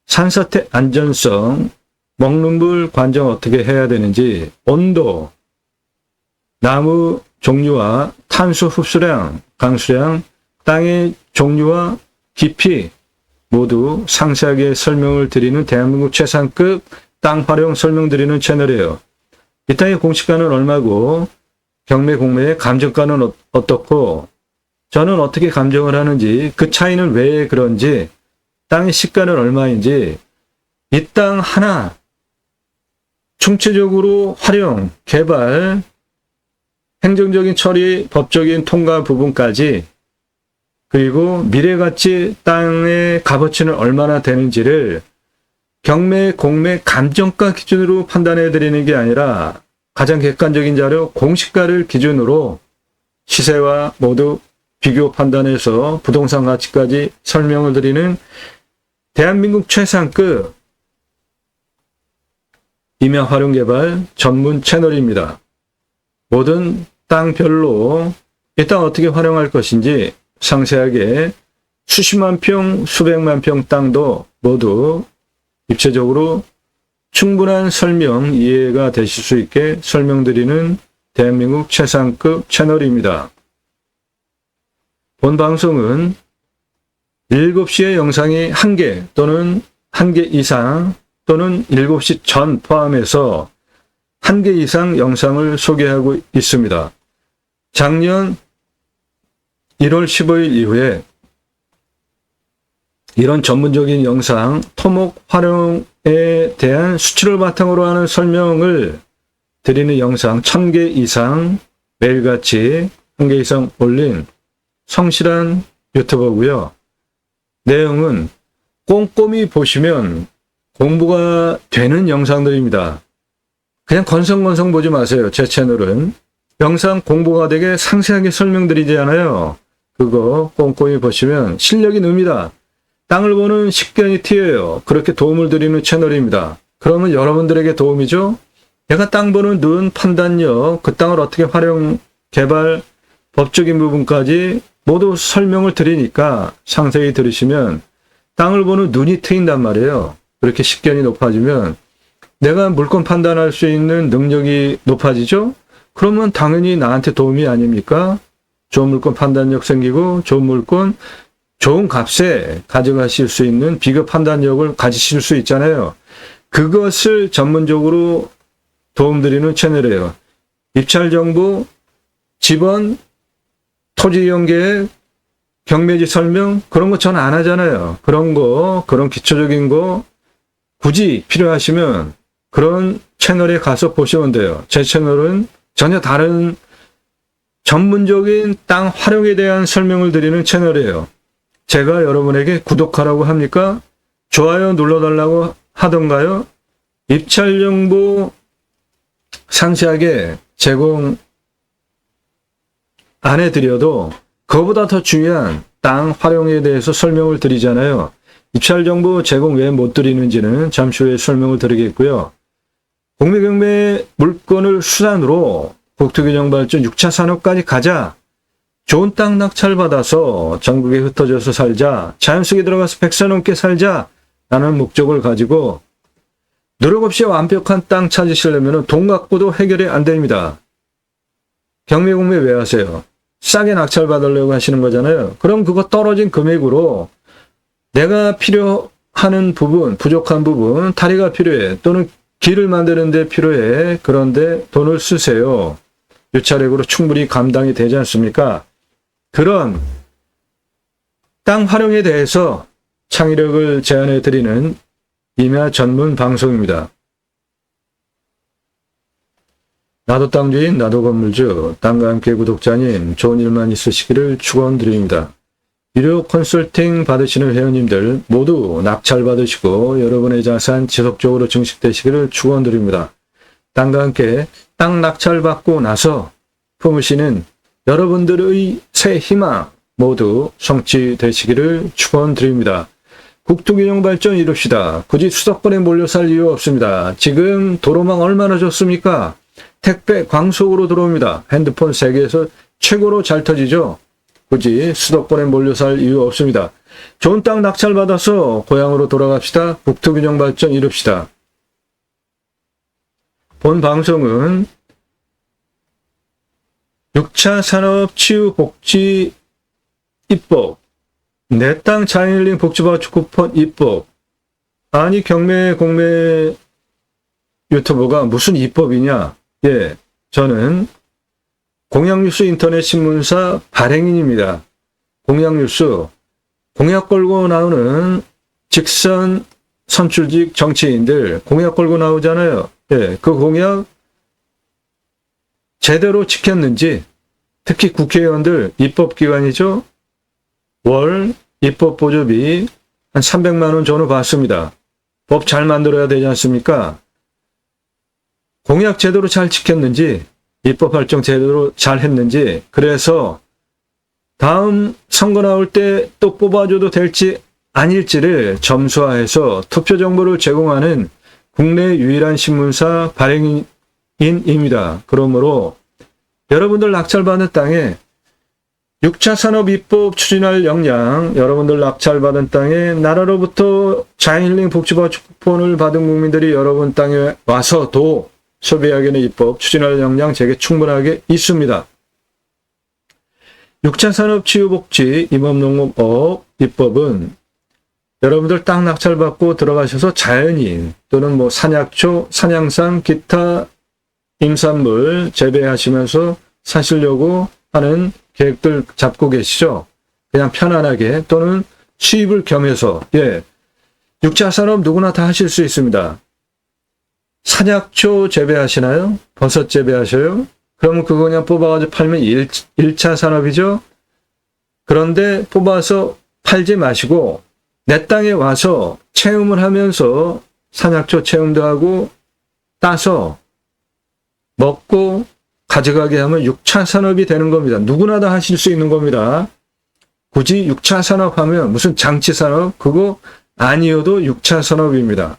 Speaker 1: 산사태 안전성, 먹는 물 관정 어떻게 해야 되는지, 온도, 나무 종류와 탄소 흡수량, 강수량, 땅의 종류와 깊이 모두 상세하게 설명을 드리는 대한민국 최상급 땅 활용 설명드리는 채널이에요. 이 땅의 공시가는 얼마고 경매 공매의 감정가는 어떻고 저는 어떻게 감정을 하는지 그 차이는 왜 그런지 땅의 시가는 얼마인지 이 땅 하나 총체적으로 활용, 개발, 행정적인 처리, 법적인 통과 부분까지 그리고 미래가치 땅의 값어치는 얼마나 되는지를 경매, 공매, 감정가 기준으로 판단해 드리는 게 아니라 가장 객관적인 자료, 공시가를 기준으로 시세와 모두 비교 판단해서 부동산 가치까지 설명을 드리는 대한민국 최상급 임야 활용 개발 전문 채널입니다. 모든 땅별로 이 땅 어떻게 활용할 것인지 상세하게 수십만 평, 수백만 평 땅도 모두 입체적으로 충분한 설명, 이해가 되실 수 있게 설명드리는 대한민국 최상급 채널입니다. 본 방송은 7시의 영상이 1개 또는 1개 이상 또는 7시 전 포함해서 1개 이상 영상을 소개하고 있습니다. 작년 1월 15일 이후에 이런 전문적인 영상, 토목 활용에 대한 수치를 바탕으로 하는 설명을 드리는 영상 1000개 이상 매일같이 1개 이상 올린 성실한 유튜버고요. 내용은 꼼꼼히 보시면 공부가 되는 영상들입니다. 그냥 건성건성 보지 마세요. 제 채널은 영상 공부가 되게 상세하게 설명드리지 않아요. 그거 꼼꼼히 보시면 실력이 늡니다. 땅을 보는 식견이 튀어요. 그렇게 도움을 드리는 채널입니다. 그러면 여러분들에게 도움이죠. 내가 땅 보는 눈, 판단력, 그 땅을 어떻게 활용, 개발, 법적인 부분까지 모두 설명을 드리니까 상세히 들으시면 땅을 보는 눈이 트인단 말이에요. 그렇게 식견이 높아지면 내가 물건 판단할 수 있는 능력이 높아지죠? 그러면 당연히 나한테 도움이 아닙니까? 좋은 물건 판단력 생기고 좋은 물건 좋은 값에 가져가실 수 있는 비교 판단력을 가지실 수 있잖아요. 그것을 전문적으로 도움드리는 채널이에요. 입찰 정보, 지번, 토지 이용 계획, 경매지 설명 그런 거 전 안 하잖아요. 그런 기초적인 거 굳이 필요하시면 그런 채널에 가서 보시면 돼요. 제 채널은 전혀 다른 전문적인 땅 활용에 대한 설명을 드리는 채널이에요. 제가 여러분에게 구독하라고 합니까? 좋아요 눌러달라고 하던가요? 입찰 정보 상세하게 제공 안 해드려도 그거보다 더 중요한 땅 활용에 대해서 설명을 드리잖아요. 입찰 정보 제공 왜 못 드리는지는 잠시 후에 설명을 드리겠고요. 공매경매 물건을 수단으로 국토균형발전 6차 산업까지 가자. 좋은 땅 낙찰받아서 전국에 흩어져서 살자. 자연 속에 들어가서 100세 넘게 살자. 라는 목적을 가지고 노력 없이 완벽한 땅 찾으시려면 돈 갖고도 해결이 안 됩니다. 경매 공매 왜 하세요? 싸게 낙찰받으려고 하시는 거잖아요. 그럼 그거 떨어진 금액으로 내가 필요하는 부분, 부족한 부분, 다리가 필요해. 또는 길을 만드는 데 필요해. 그런데 돈을 쓰세요. 유찰액으로 충분히 감당이 되지 않습니까? 그런 땅 활용에 대해서 창의력을 제안해 드리는 임야 전문 방송입니다. 나도 땅주인, 나도 건물주, 땅과 함께 구독자님, 좋은 일만 있으시기를 축원드립니다. 유료 컨설팅 받으시는 회원님들 모두 낙찰 받으시고 여러분의 자산 지속적으로 증식되시기를 축원드립니다. 땅과 함께 땅 낙찰 받고 나서 품으시는 여러분들의 새 희망 모두 성취되시기를 축원드립니다. 국토균형 발전 이룹시다. 굳이 수도권에 몰려 살 이유 없습니다. 지금 도로망 얼마나 좋습니까? 택배 광속으로 들어옵니다. 핸드폰 세계에서 최고로 잘 터지죠. 굳이 수도권에 몰려 살 이유 없습니다. 좋은 땅 낙찰 받아서 고향으로 돌아갑시다. 국토균형 발전 이룹시다. 본 방송은 6차 산업 치유 복지 입법, 내 땅 자연힐링 복지바우처 쿠폰 입법. 아니 경매 공매 유튜버가 무슨 입법이냐? 예, 저는 공약뉴스 인터넷 신문사 발행인입니다. 공약뉴스, 공약 걸고 나오는 직선 선출직 정치인들 공약 걸고 나오잖아요. 예, 그 공약 제대로 지켰는지, 특히 국회의원들 입법기관이죠. 월 입법보조비 한 300만 원 전후 받습니다. 법 잘 만들어야 되지 않습니까? 공약 제대로 잘 지켰는지, 입법 활동 제대로 잘 했는지, 그래서 다음 선거 나올 때 또 뽑아줘도 될지 아닐지를 점수화해서 투표 정보를 제공하는 국내 유일한 신문사 발행인입니다. 그러므로 여러분들 낙찰받은 땅에 6차 산업 입법 추진할 역량, 여러분들 낙찰받은 땅에 나라로부터 자연힐링 복지바우처 쿠폰을 받은 국민들이 여러분 땅에 와서도 소비하기는 입법 추진할 역량 제게 충분하게 있습니다. 6차 산업 치유복지 임업농업업 입법은 여러분들 땅 낙찰받고 들어가셔서 자연인 또는 뭐 산약초, 산양산, 기타 임산물 재배하시면서 사시려고 하는 계획들 잡고 계시죠? 그냥 편안하게 또는 수입을 겸해서, 예, 6차 산업 누구나 다 하실 수 있습니다. 산약초 재배하시나요? 버섯 재배하셔요? 그러면 그거 그냥 뽑아가지고 팔면 1차 산업이죠? 그런데 뽑아서 팔지 마시고 내 땅에 와서 체험을 하면서 산약초 체험도 하고 따서 먹고 가져가게 하면 6차 산업이 되는 겁니다. 누구나 다 하실 수 있는 겁니다. 굳이 6차 산업 하면 무슨 장치 산업? 그거 아니어도 6차 산업입니다.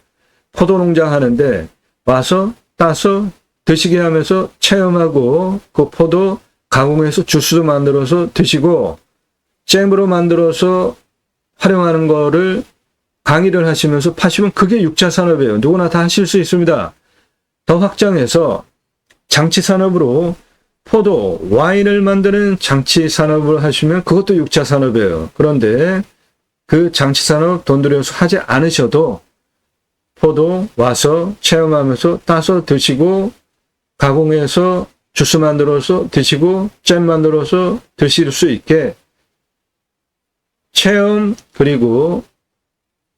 Speaker 1: 포도 농장 하는데 와서 따서 드시게 하면서 체험하고 그 포도 가공해서 주스도 만들어서 드시고 잼으로 만들어서 활용하는 거를 강의를 하시면서 파시면 그게 6차 산업이에요. 누구나 다 하실 수 있습니다. 더 확장해서 장치 산업으로 포도, 와인을 만드는 장치 산업을 하시면 그것도 6차 산업이에요. 그런데 그 장치 산업 돈 들여서 하지 않으셔도 포도 와서 체험하면서 따서 드시고 가공해서 주스 만들어서 드시고 잼 만들어서 드실 수 있게 체험 그리고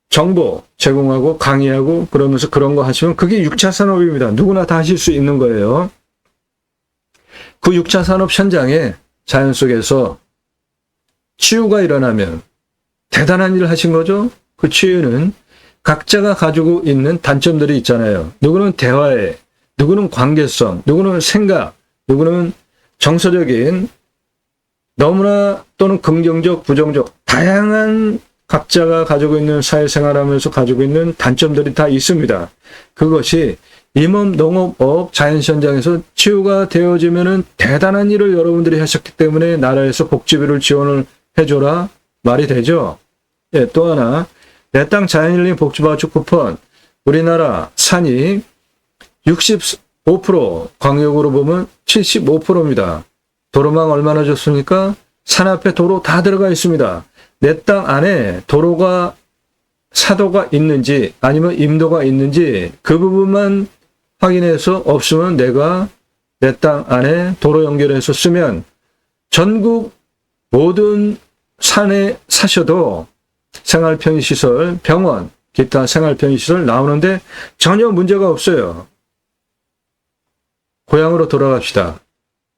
Speaker 1: 정보 제공하고 강의하고 그러면서 그런 거 하시면 그게 6차 산업입니다. 누구나 다 하실 수 있는 거예요. 그 6차 산업 현장에 자연 속에서 치유가 일어나면 대단한 일을 하신 거죠. 그 치유는 각자가 가지고 있는 단점들이 있잖아요. 누구는 대화에, 누구는 관계성, 누구는 생각, 누구는 정서적인 너무나 또는 긍정적, 부정적 다양한 각자가 가지고 있는 사회생활하면서 가지고 있는 단점들이 다 있습니다. 그것이 임업, 농업업, 자연 현장에서 치유가 되어지면은 대단한 일을 여러분들이 하셨기 때문에 나라에서 복지비를 지원을 해줘라 말이 되죠. 예, 또 하나 내 땅 자연힐링 복지바우처 쿠폰 우리나라 산이 65%, 광역으로 보면 75%입니다. 도로망 얼마나 좋습니까? 산 앞에 도로 다 들어가 있습니다. 내 땅 안에 도로가 사도가 있는지 아니면 임도가 있는지 그 부분만 확인해서 없으면 내가 내 땅 안에 도로 연결해서 쓰면 전국 모든 산에 사셔도 생활편의시설, 병원, 기타 생활편의시설 나오는데 전혀 문제가 없어요. 고향으로 돌아갑시다.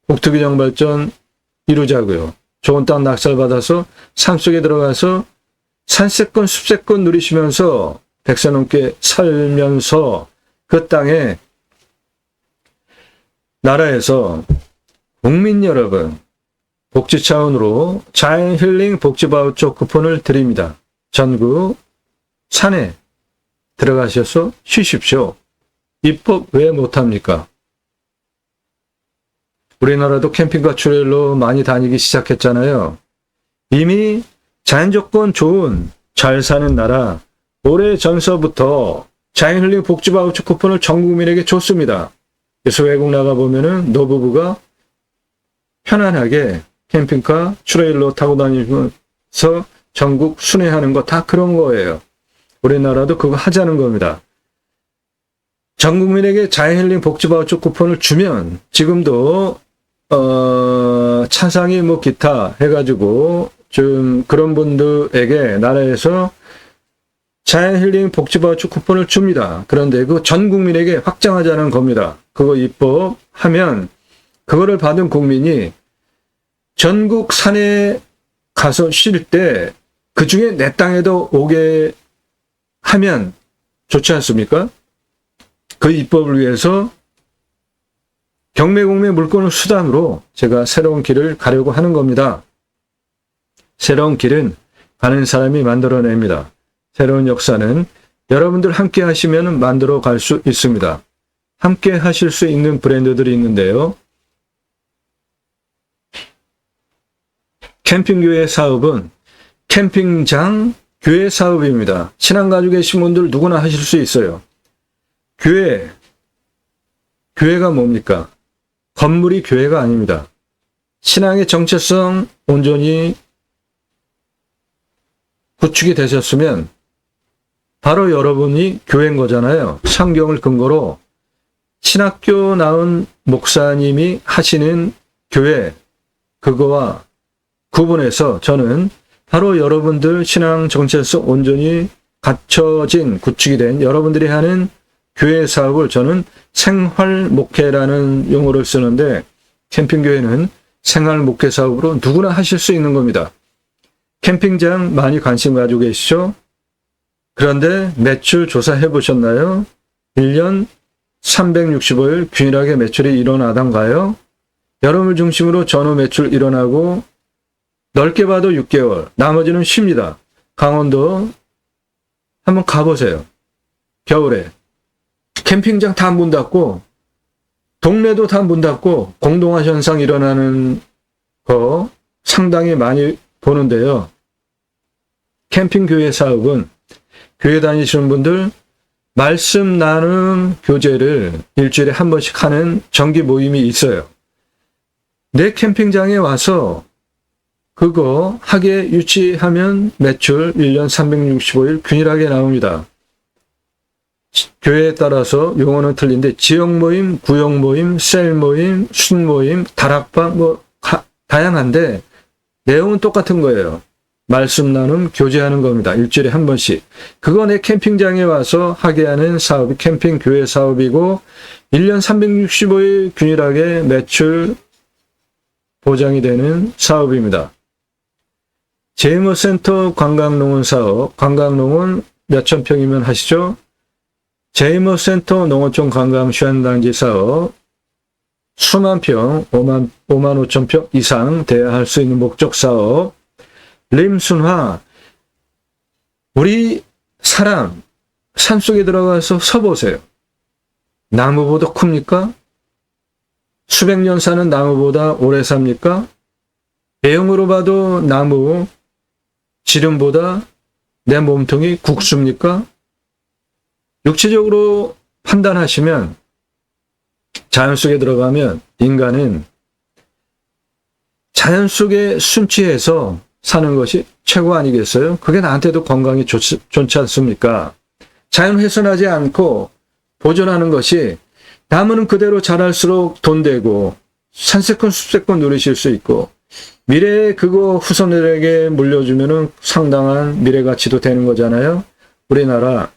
Speaker 1: 국토균형 발전 이루자고요. 좋은 땅 낙찰받아서 산속에 들어가서 산세권, 숲세권 누리시면서 100세 넘게 살면서 그 땅에 나라에서 국민 여러분 복지 차원으로 자연힐링 복지바우처 쿠폰을 드립니다. 전국 산에 들어가셔서 쉬십시오. 입법 왜 못합니까? 우리나라도 캠핑카 트레일러 많이 다니기 시작했잖아요. 이미 자연조건 좋은 잘 사는 나라 오래전서부터 자연힐링 복지바우처 쿠폰을 전 국민에게 줬습니다. 그래서 외국 나가보면은 노부부가 편안하게 캠핑카 트레일러 타고 다니면서 전국 순회하는 거 다 그런 거예요. 우리나라도 그거 하자는 겁니다. 전 국민에게 자연힐링 복지바우처 쿠폰을 주면 지금도 차상위 뭐 기타 해가지고 좀 그런 분들에게 나라에서 자연힐링 복지바우처 쿠폰을 줍니다. 그런데 그 전 국민에게 확장하자는 겁니다. 그거 입법하면 그거를 받은 국민이 전국 산에 가서 쉴 때 그 중에 내 땅에도 오게 하면 좋지 않습니까? 그 입법을 위해서 경매공매 물건을 수단으로 제가 새로운 길을 가려고 하는 겁니다. 새로운 길은 가는 사람이 만들어냅니다. 새로운 역사는 여러분들 함께 하시면 만들어 갈 수 있습니다. 함께 하실 수 있는 브랜드들이 있는데요. 캠핑교회 사업은 캠핑장 교회 사업입니다. 신앙 가지고 계신 분들 누구나 하실 수 있어요. 교회가 뭡니까? 건물이 교회가 아닙니다. 신앙의 정체성 온전히 구축이 되셨으면 바로 여러분이 교회인 거잖아요. 성경을 근거로 신학교 나온 목사님이 하시는 교회, 그거와 구분해서 저는 바로 여러분들 신앙 정체성 온전히 갖춰진 구축이 된 여러분들이 하는 교회 사업을 저는 생활 목회라는 용어를 쓰는데 캠핑교회는 생활 목회 사업으로 누구나 하실 수 있는 겁니다. 캠핑장 많이 관심 가지고 계시죠? 그런데 매출 조사해 보셨나요? 1년 365일 균일하게 매출이 일어나던가요? 여름을 중심으로 전후 매출 일어나고 넓게 봐도 6개월, 나머지는 쉽니다. 강원도 한번 가보세요. 겨울에 캠핑장 다 문 닫고 동네도 다 문 닫고 공동화 현상 일어나는 거 상당히 많이 보는데요. 캠핑교회 사업은 교회 다니시는 분들 말씀 나눔 교제를 일주일에 한 번씩 하는 정기 모임이 있어요. 내 캠핑장에 와서 그거 하게 유치하면 매출 1년 365일 균일하게 나옵니다. 교회에 따라서 용어는 틀린데 지역 모임, 구역 모임, 셀 모임, 순 모임, 다락방 뭐 다양한데 내용은 똑같은 거예요. 말씀 나눔 교제하는 겁니다. 일주일에 한 번씩. 그거 내 캠핑장에 와서 하게 하는 사업이 캠핑 교회 사업이고 1년 365일 균일하게 매출 보장이 되는 사업입니다. 제이머센터 관광농원 사업, 관광농원 몇천 평이면 하시죠? 제이머센터 농어촌 관광 휴양단지 사업, 수만 평, 5만 5천 평 이상 돼야 할 수 있는 목적 사업, 림순화, 우리 사람 산속에 들어가서 서보세요. 나무보다 큽니까? 수백 년 사는 나무보다 오래 삽니까? 배경으로 봐도 나무 지름보다 내 몸통이 국수입니까? 육체적으로 판단하시면 자연 속에 들어가면 인간은 자연 속에 순치해서 사는 것이 최고 아니겠어요? 그게 나한테도 건강이 좋지 않습니까? 자연 훼손하지 않고 보존하는 것이 나무는 그대로 자랄수록 돈 되고 산세권 숲세권 누리실 수 있고 미래에 그거 후손들에게 물려주면은 상당한 미래 가치도 되는 거잖아요. 우리나라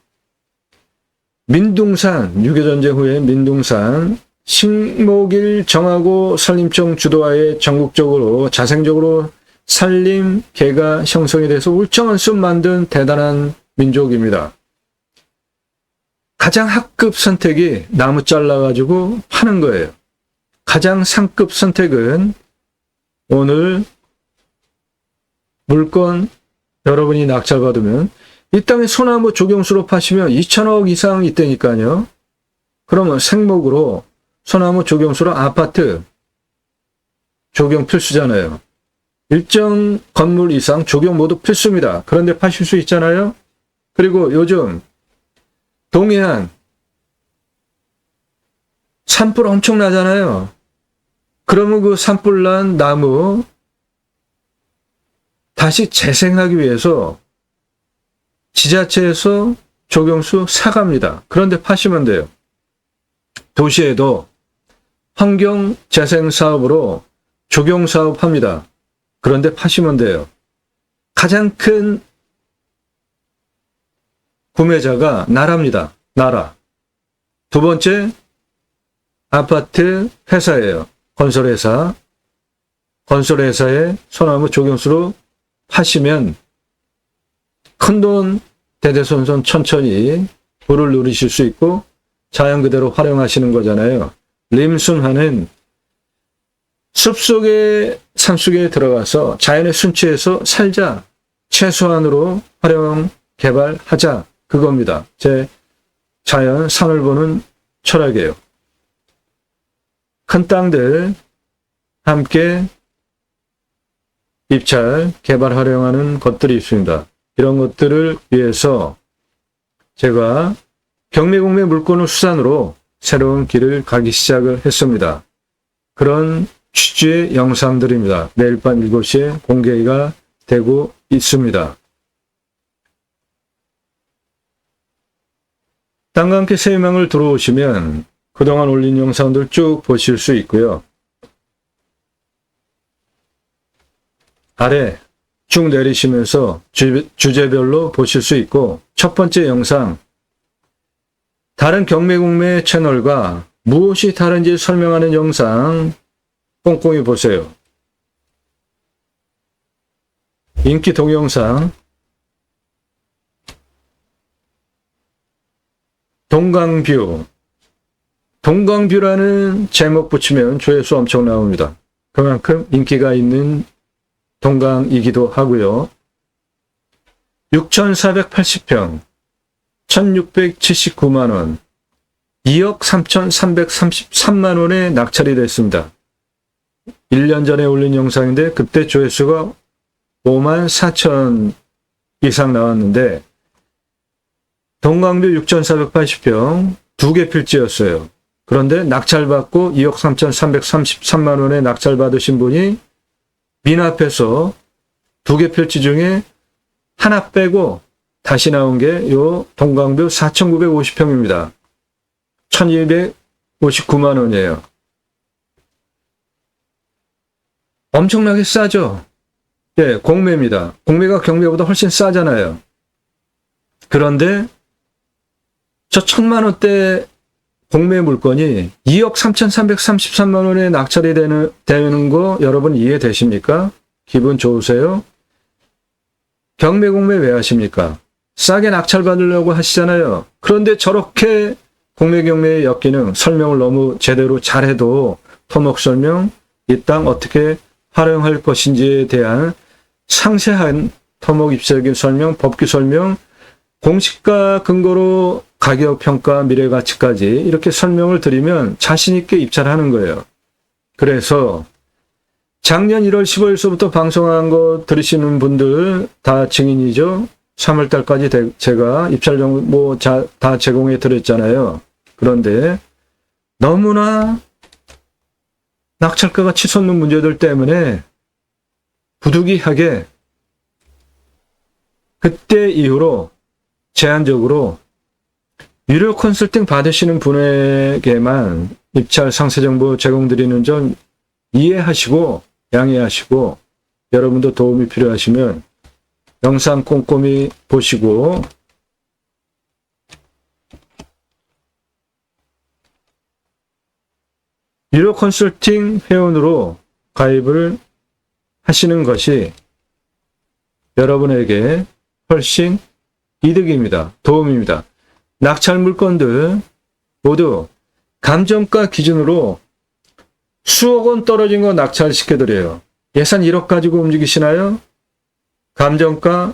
Speaker 1: 민둥산 6.25 전쟁 후에 민둥산 식목일 정하고 산림청 주도하에 전국적으로 자생적으로 산림 개가 형성이 돼서 울창한 숲 만든 대단한 민족입니다. 가장 하급 선택이 나무 잘라가지고 파는 거예요. 가장 상급 선택은 오늘 물건 여러분이 낙찰받으면 이 땅에 소나무 조경수로 파시면 2천억 이상 있다니까요. 그러면 생목으로 소나무 조경수로 아파트 조경 필수잖아요. 일정 건물 이상 조경 모두 필수입니다. 그런데 파실 수 있잖아요. 그리고 요즘 동해안 산불 엄청나잖아요. 그러면 그 산불 난 나무 다시 재생하기 위해서 지자체에서 조경수 사갑니다. 그런데 파시면 돼요. 도시에도 환경 재생 사업으로 조경 사업 합니다. 그런데 파시면 돼요. 가장 큰 구매자가 나라입니다. 나라. 두 번째 아파트 회사예요. 건설회사. 건설회사에 소나무 조경수로 파시면 큰돈 대대손손 천천히 부를 누리실 수 있고 자연 그대로 활용하시는 거잖아요. 림순화는 숲속에 산속에 들어가서 자연의 순치에서 살자. 최소한으로 활용 개발하자. 그겁니다. 제 자연 산을 보는 철학이에요. 큰 땅들 함께 입찰, 개발, 활용하는 것들이 있습니다. 이런 것들을 위해서 제가 경매공매 물건을 수단으로 새로운 길을 가기 시작을 했습니다. 그런 취지의 영상들입니다. 매일 밤 7시에 공개가 되고 있습니다. 땅과 함께 새희망을 들어오시면 그동안 올린 영상들 쭉 보실 수 있고요. 아래 쭉 내리시면서 주제별로 보실 수 있고 첫 번째 영상 다른 경매공매 채널과 무엇이 다른지 설명하는 영상 꼼꼼히 보세요. 인기 동영상 동강뷰 동강뷰라는 제목 붙이면 조회수 엄청 나옵니다. 그만큼 인기가 있는 동강이기도 하고요. 6,480평 1,679만원 2억 3,333만원에 낙찰이 됐습니다. 1년 전에 올린 영상인데 그때 조회수가 5만 4천 이상 나왔는데 동강뷰 6,480평 2개 필지였어요. 그런데 낙찰받고 2억 3,333만원에 낙찰받으신 분이 민 앞에서 2개 필지 중에 하나 빼고 다시 나온 게 요 동강뷰 4,950평입니다. 1,259만원이에요. 엄청나게 싸죠? 예, 공매입니다. 공매가 경매보다 훨씬 싸잖아요. 그런데 저 1,000만 원대 공매 물건이 2억 3,333만 원에 낙찰이 되는 거 여러분 이해되십니까? 기분 좋으세요? 경매 공매 왜 하십니까? 싸게 낙찰 받으려고 하시잖아요. 그런데 저렇게 공매 경매의 역기능 설명을 너무 제대로 잘해도 토목 설명, 이 땅 어떻게 활용할 것인지에 대한 상세한 토목 입지적인 설명, 법규 설명, 공시가 근거로 가격 평가, 미래 가치까지 이렇게 설명을 드리면 자신 있게 입찰하는 거예요. 그래서 작년 1월 15일서부터 방송한 거 들으시는 분들 다 증인이죠. 3월 달까지 제가 입찰 정보 다 제공해 드렸잖아요. 그런데 너무나 낙찰가가 치솟는 문제들 때문에 부득이하게 그때 이후로 제한적으로 유료 컨설팅 받으시는 분에게만 입찰 상세 정보 제공드리는 점 이해하시고 양해하시고 여러분도 도움이 필요하시면 영상 꼼꼼히 보시고 유료 컨설팅 회원으로 가입을 하시는 것이 여러분에게 훨씬 이득입니다. 도움입니다. 낙찰 물건들 모두 감정가 기준으로 수억 원 떨어진 거 낙찰시켜드려요. 예산 1억 가지고 움직이시나요? 감정가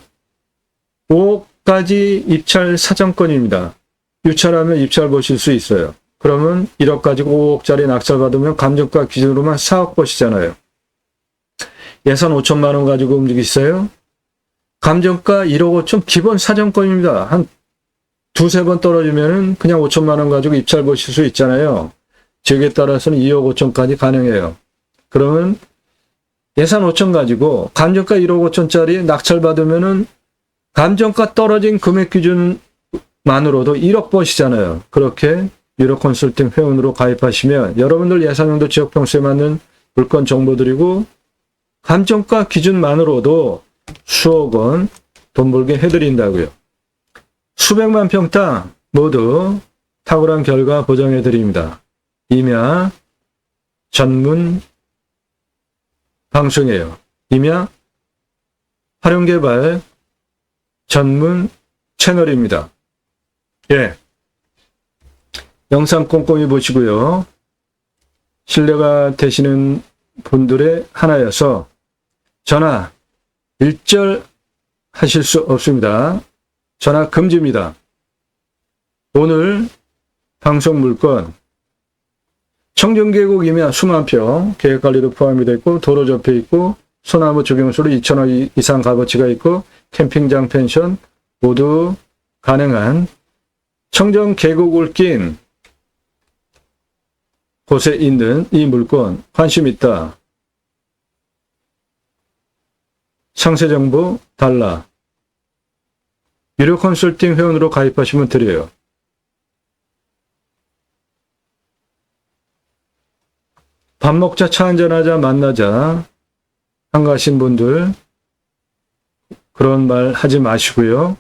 Speaker 1: 5억까지 입찰 사정권입니다. 유찰하면 입찰 보실 수 있어요. 그러면 1억 가지고 5억짜리 낙찰 받으면 감정가 기준으로만 4억 보시잖아요. 예산 5천만 원 가지고 움직이세요? 감정가 1억 5천 기본 사정권입니다. 한 두세 번 떨어지면은 그냥 5천만 원 가지고 입찰 보실 수 있잖아요. 지역에 따라서는 2억 5천까지 가능해요. 그러면 예산 5천 가지고 감정가 1억 5천짜리 낙찰 받으면은 감정가 떨어진 금액 기준만으로도 1억 버시잖아요. 그렇게 유료 컨설팅 회원으로 가입하시면 여러분들 예산용도 지역 평수에 맞는 물건 정보 드리고 감정가 기준만으로도 수억 원 돈 벌게 해드린다고요. 수백만 평당 모두 탁월한 결과 보장해 드립니다. 임야 전문 방송이에요. 임야 활용개발 전문 채널입니다. 예. 영상 꼼꼼히 보시고요. 신뢰가 되시는 분들의 하나여서 전화 일절 하실 수 없습니다. 전화 금지입니다. 오늘 방송 물건 청정계곡 임야 수만 평 계획관리도 포함이 되어 있고 도로 접해 있고 소나무 조경수로 2,000원 이상 값어치가 있고 캠핑장 펜션 모두 가능한 청정계곡을 낀 곳에 있는 이 물건 관심 있다. 상세 정보 달라. 유료 컨설팅 회원으로 가입하시면 드려요. 밥 먹자, 차 한잔하자, 만나자 한가하신 분들 그런 말 하지 마시고요.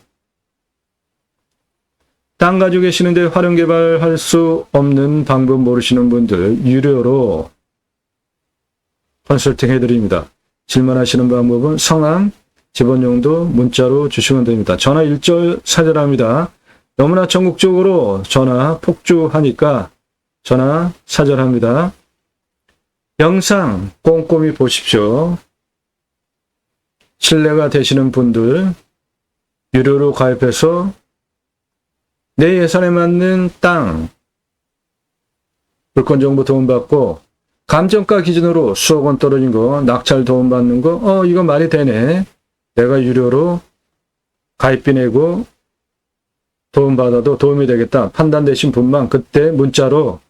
Speaker 1: 땅 가지고 계시는데 활용 개발할 수 없는 방법 모르시는 분들 유료로 컨설팅 해드립니다. 질문하시는 방법은 성함, 집원용도 문자로 주시면 됩니다. 전화 일절 사절합니다. 너무나 전국적으로 전화 폭주하니까 전화 사절합니다. 영상 꼼꼼히 보십시오. 신뢰가 되시는 분들 유료로 가입해서 내 예산에 맞는 땅 물건 정보 도움받고 감정가 기준으로 수억 원 떨어진 거 낙찰 도움받는 거 이거 말이 되네. 내가 유료로 가입비 내고 도움받아도 도움이 되겠다. 판단되신 분만 그때 문자로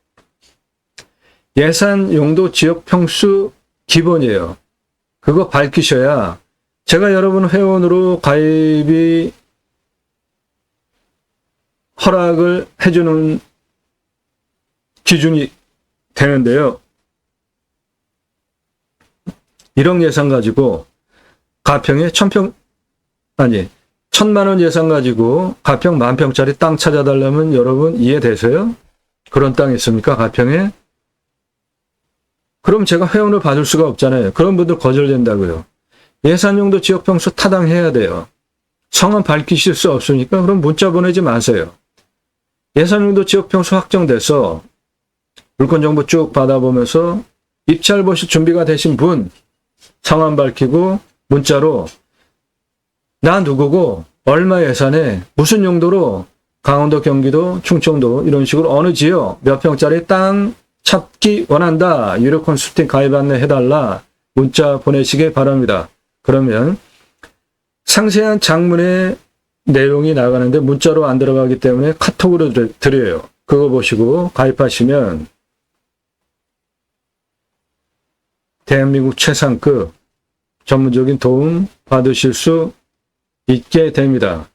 Speaker 1: 예산 용도 지역 평수 기본이에요. 그거 밝히셔야 제가 여러분 회원으로 가입이 허락을 해주는 기준이 되는데요. 1억 예산 가지고 가평에 1,000만 원 예산 가지고 가평 10,000평짜리 땅 찾아달라면 여러분 이해되세요? 그런 땅 있습니까? 가평에? 그럼 제가 회원을 받을 수가 없잖아요. 그런 분들 거절된다고요. 예산용도 지역평수 타당해야 돼요. 성함 밝히실 수 없으니까 그럼 문자 보내지 마세요. 예산용도 지역평수 확정돼서 물건정보 쭉 받아보면서 입찰 보실 준비가 되신 분 성함 밝히고 문자로 나 누구고 얼마 예산에 무슨 용도로 강원도, 경기도, 충청도 이런 식으로 어느 지역 몇 평짜리 땅 찾기 원한다. 유료 컨설팅 가입 안내 해달라. 문자 보내시기 바랍니다. 그러면 상세한 장문의 내용이 나가는데 문자로 안 들어가기 때문에 카톡으로 드려요. 그거 보시고 가입하시면 대한민국 최상급 전문적인 도움 받으실 수 있게 됩니다.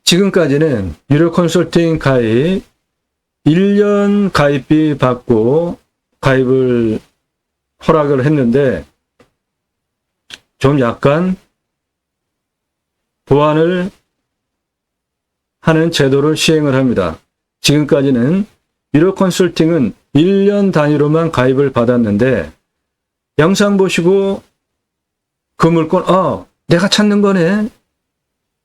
Speaker 1: 지금까지는 유료 컨설팅 가입 1년 가입비 받고 가입을 허락을 했는데 좀 약간 보완을 하는 제도를 시행을 합니다. 지금까지는 유료 컨설팅은 1년 단위로만 가입을 받았는데 영상 보시고 그 물건 내가 찾는 거네.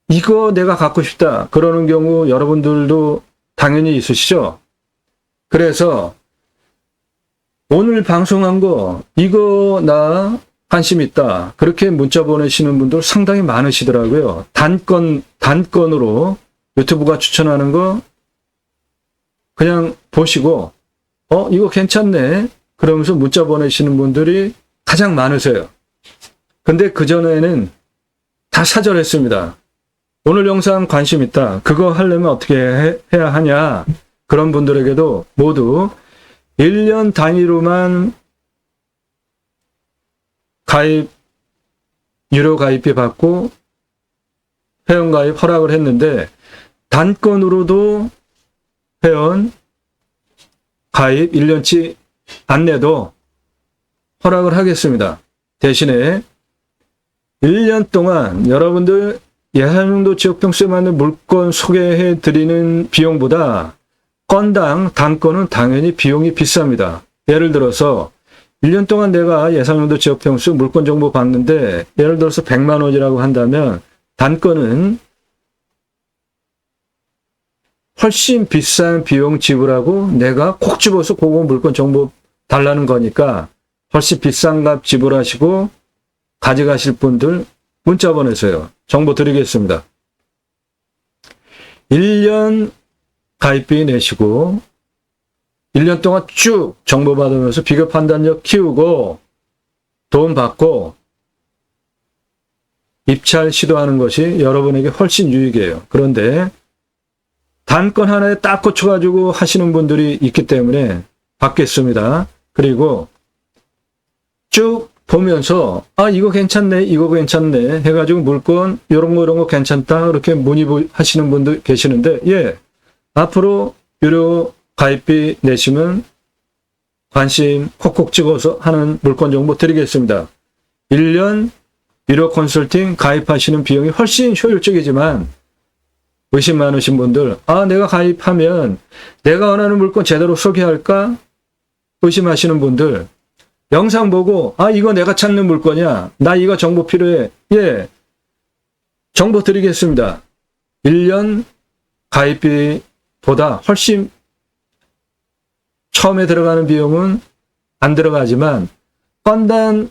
Speaker 1: 이거 내가 갖고 싶다. 그러는 경우 여러분들도 당연히 있으시죠? 그래서 오늘 방송한 거 이거 나 관심 있다. 그렇게 문자 보내시는 분들 상당히 많으시더라고요. 단건으로 유튜브가 추천하는 거 그냥 보시고 이거 괜찮네. 그러면서 문자 보내시는 분들이 가장 많으세요. 근데 그전에는 다 사절했습니다. 오늘 영상 관심 있다. 그거 하려면 어떻게 해야 하냐. 그런 분들에게도 모두 1년 단위로만 유료 가입비 받고 회원 가입 허락을 했는데 단건으로도 회원 가입 1년치 안내도 허락을 하겠습니다. 대신에 1년 동안 여러분들 예산용도 지역평수에 맞는 물건 소개해 드리는 비용보다 건당 단건은 당연히 비용이 비쌉니다. 예를 들어서 1년 동안 내가 예산용도 지역평수 물건 정보 받는데 예를 들어서 100만 원이라고 한다면 단건은 훨씬 비싼 비용 지불하고 내가 콕 집어서 그거 물건 정보 달라는 거니까 훨씬 비싼 값 지불하시고 가져가실 분들 문자 보내세요. 정보 드리겠습니다. 1년 가입비 내시고 1년 동안 쭉 정보 받으면서 비교 판단력 키우고 도움 받고 입찰 시도하는 것이 여러분에게 훨씬 유익해요. 그런데 단건 하나에 딱 꽂혀가지고 하시는 분들이 있기 때문에 받겠습니다. 그리고 쭉 보면서 이거 괜찮네 이거 괜찮네 해가지고 물건 이런 거 괜찮다 그렇게 문의하시는 분들 계시는데 앞으로 유료 가입비 내시면 관심 콕콕 찍어서 하는 물건 정보 드리겠습니다. 1년 유료 컨설팅 가입하시는 비용이 훨씬 효율적이지만 의심 많으신 분들 내가 가입하면 내가 원하는 물건 제대로 소개할까 의심하시는 분들 영상 보고 이거 내가 찾는 물건이야. 나 이거 정보 필요해. 정보 드리겠습니다. 1년 가입비보다 훨씬 처음에 들어가는 비용은 안 들어가지만 건당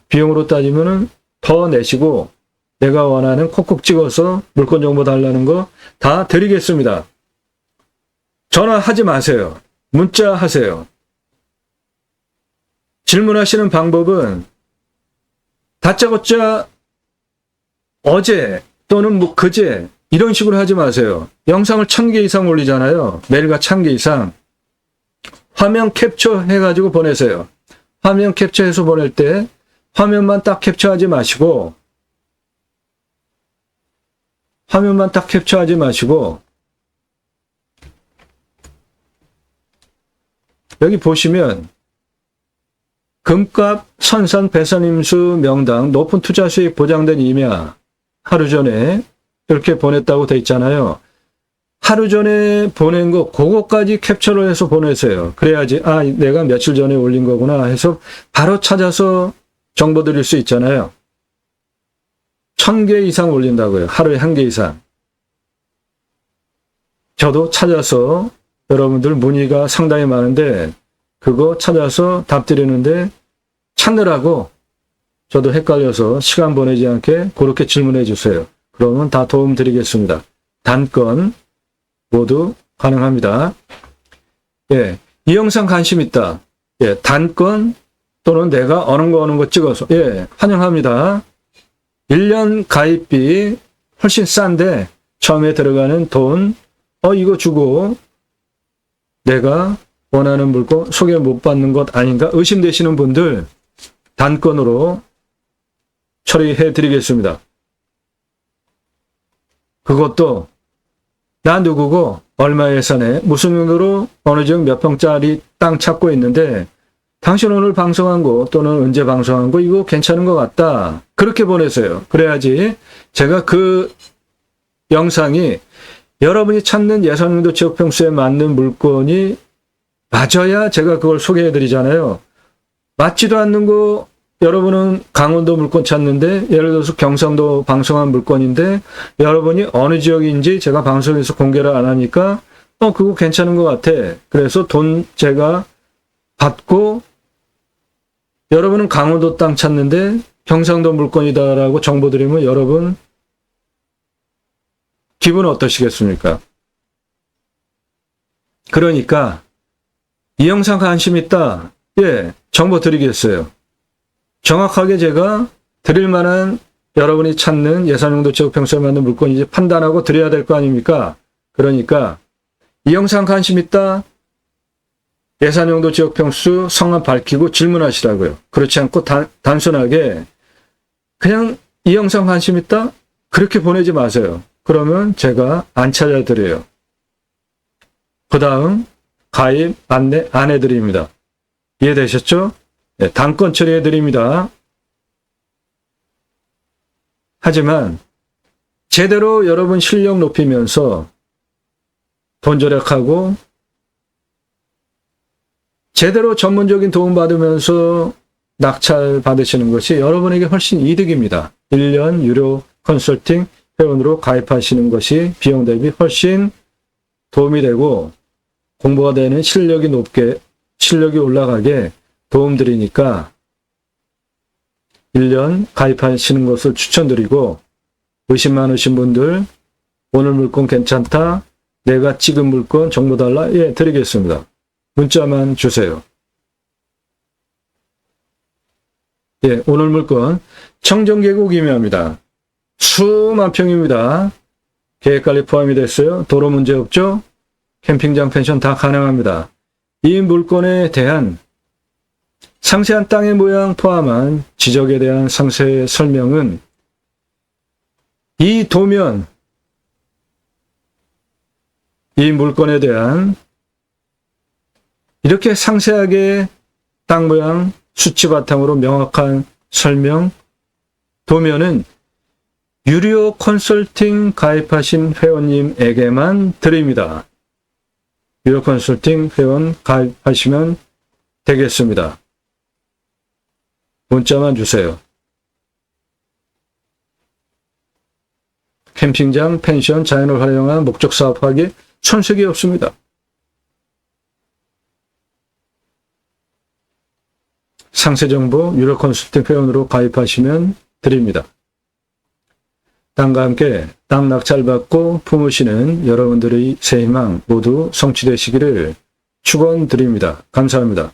Speaker 1: 비용으로 따지면 더 내시고 내가 원하는 콕콕 찍어서 물건 정보 달라는 거 다 드리겠습니다. 전화하지 마세요. 문자 하세요. 질문하시는 방법은 다짜고짜 어제 또는 그제 이런 식으로 하지 마세요. 영상을 1000개 이상 올리잖아요. 매일가 1000개 이상. 화면 캡처 해가지고 보내세요. 화면 캡처해서 보낼 때 화면만 딱 캡처하지 마시고 여기 보시면 금값 선산 배선임수 명당 높은 투자 수익 보장된 임야 하루 전에 이렇게 보냈다고 돼 있잖아요. 하루 전에 보낸 거 그거까지 캡처를 해서 보내세요. 그래야지 내가 며칠 전에 올린 거구나 해서 바로 찾아서 정보 드릴 수 있잖아요. 1000개 이상 올린다고요. 하루에 1개 이상. 저도 찾아서 여러분들 문의가 상당히 많은데 그거 찾아서 답 드리는데 찾느라고 저도 헷갈려서 시간 보내지 않게 그렇게 질문해 주세요. 그러면 다 도움 드리겠습니다. 단건 모두 가능합니다. 예, 이 영상 관심 있다. 예, 단건 또는 내가 어느 거 찍어서 예, 환영합니다. 1년 가입비 훨씬 싼데 처음에 들어가는 돈 이거 주고 내가 원하는 물건 소개 못 받는 것 아닌가 의심되시는 분들 단건으로 처리해 드리겠습니다. 그것도 나 누구고 얼마 예산에 무슨 돈으로 어느 지역 몇 평짜리 땅 찾고 있는데 당신 오늘 방송한 거 또는 언제 방송한 거 이거 괜찮은 것 같다. 그렇게 보내세요. 그래야지 제가 그 영상이 여러분이 찾는 예산용도 지역평수에 맞는 물건이 맞아야 제가 그걸 소개해 드리잖아요. 맞지도 않는 거 여러분은 강원도 물건 찾는데 예를 들어서 경상도 방송한 물건인데 여러분이 어느 지역인지 제가 방송에서 공개를 안 하니까 그거 괜찮은 것 같아. 그래서 돈 제가 받고 여러분은 강원도 땅 찾는데 경상도 물건이다라고 정보 드리면 여러분 기분 어떠시겠습니까? 그러니까 이 영상 관심 있다. 예, 정보 드리겠어요. 정확하게 제가 드릴 만한 여러분이 찾는 예산용도 지역평수에 맞는 물건인지 판단하고 드려야 될 거 아닙니까? 그러니까 이 영상 관심 있다. 예산용도 지역평수 성함 밝히고 질문하시라고요. 그렇지 않고 단순하게 그냥 이 영상 관심 있다? 그렇게 보내지 마세요. 그러면 제가 안 찾아드려요. 그 다음 가입 안내 안 해드립니다. 이해되셨죠? 네, 단건 처리해드립니다. 하지만 제대로 여러분 실력 높이면서 돈 절약하고 제대로 전문적인 도움 받으면서 낙찰 받으시는 것이 여러분에게 훨씬 이득입니다. 1년 유료 컨설팅 회원으로 가입하시는 것이 비용 대비 훨씬 도움이 되고 공부가 되는 실력이 올라가게 도움드리니까 1년 가입하시는 것을 추천드리고 의심 많으신 분들 오늘 물건 괜찮다. 내가 찍은 물건 정보 달라. 예, 드리겠습니다. 문자만 주세요. 예, 오늘 물건 청정계곡 임야입니다. 수만 평입니다. 계획관리 포함이 됐어요. 도로 문제 없죠? 캠핑장 펜션 다 가능합니다. 이 물건에 대한 상세한 땅의 모양 포함한 지적에 대한 상세 설명은 이 도면, 이 물건에 대한 이렇게 상세하게 땅 모양 수치 바탕으로 명확한 설명 도면은 유료 컨설팅 가입하신 회원님에게만 드립니다. 유료 컨설팅 회원 가입하시면 되겠습니다. 문자만 주세요. 캠핑장, 펜션, 자연을 활용한 목적 사업하기 손색이 없습니다. 상세 정보 유료 컨설팅 회원으로 가입하시면 드립니다. 땅과 함께 땅 낙찰받고 품으시는 여러분들의 새 희망 모두 성취되시기를 축원드립니다. 감사합니다.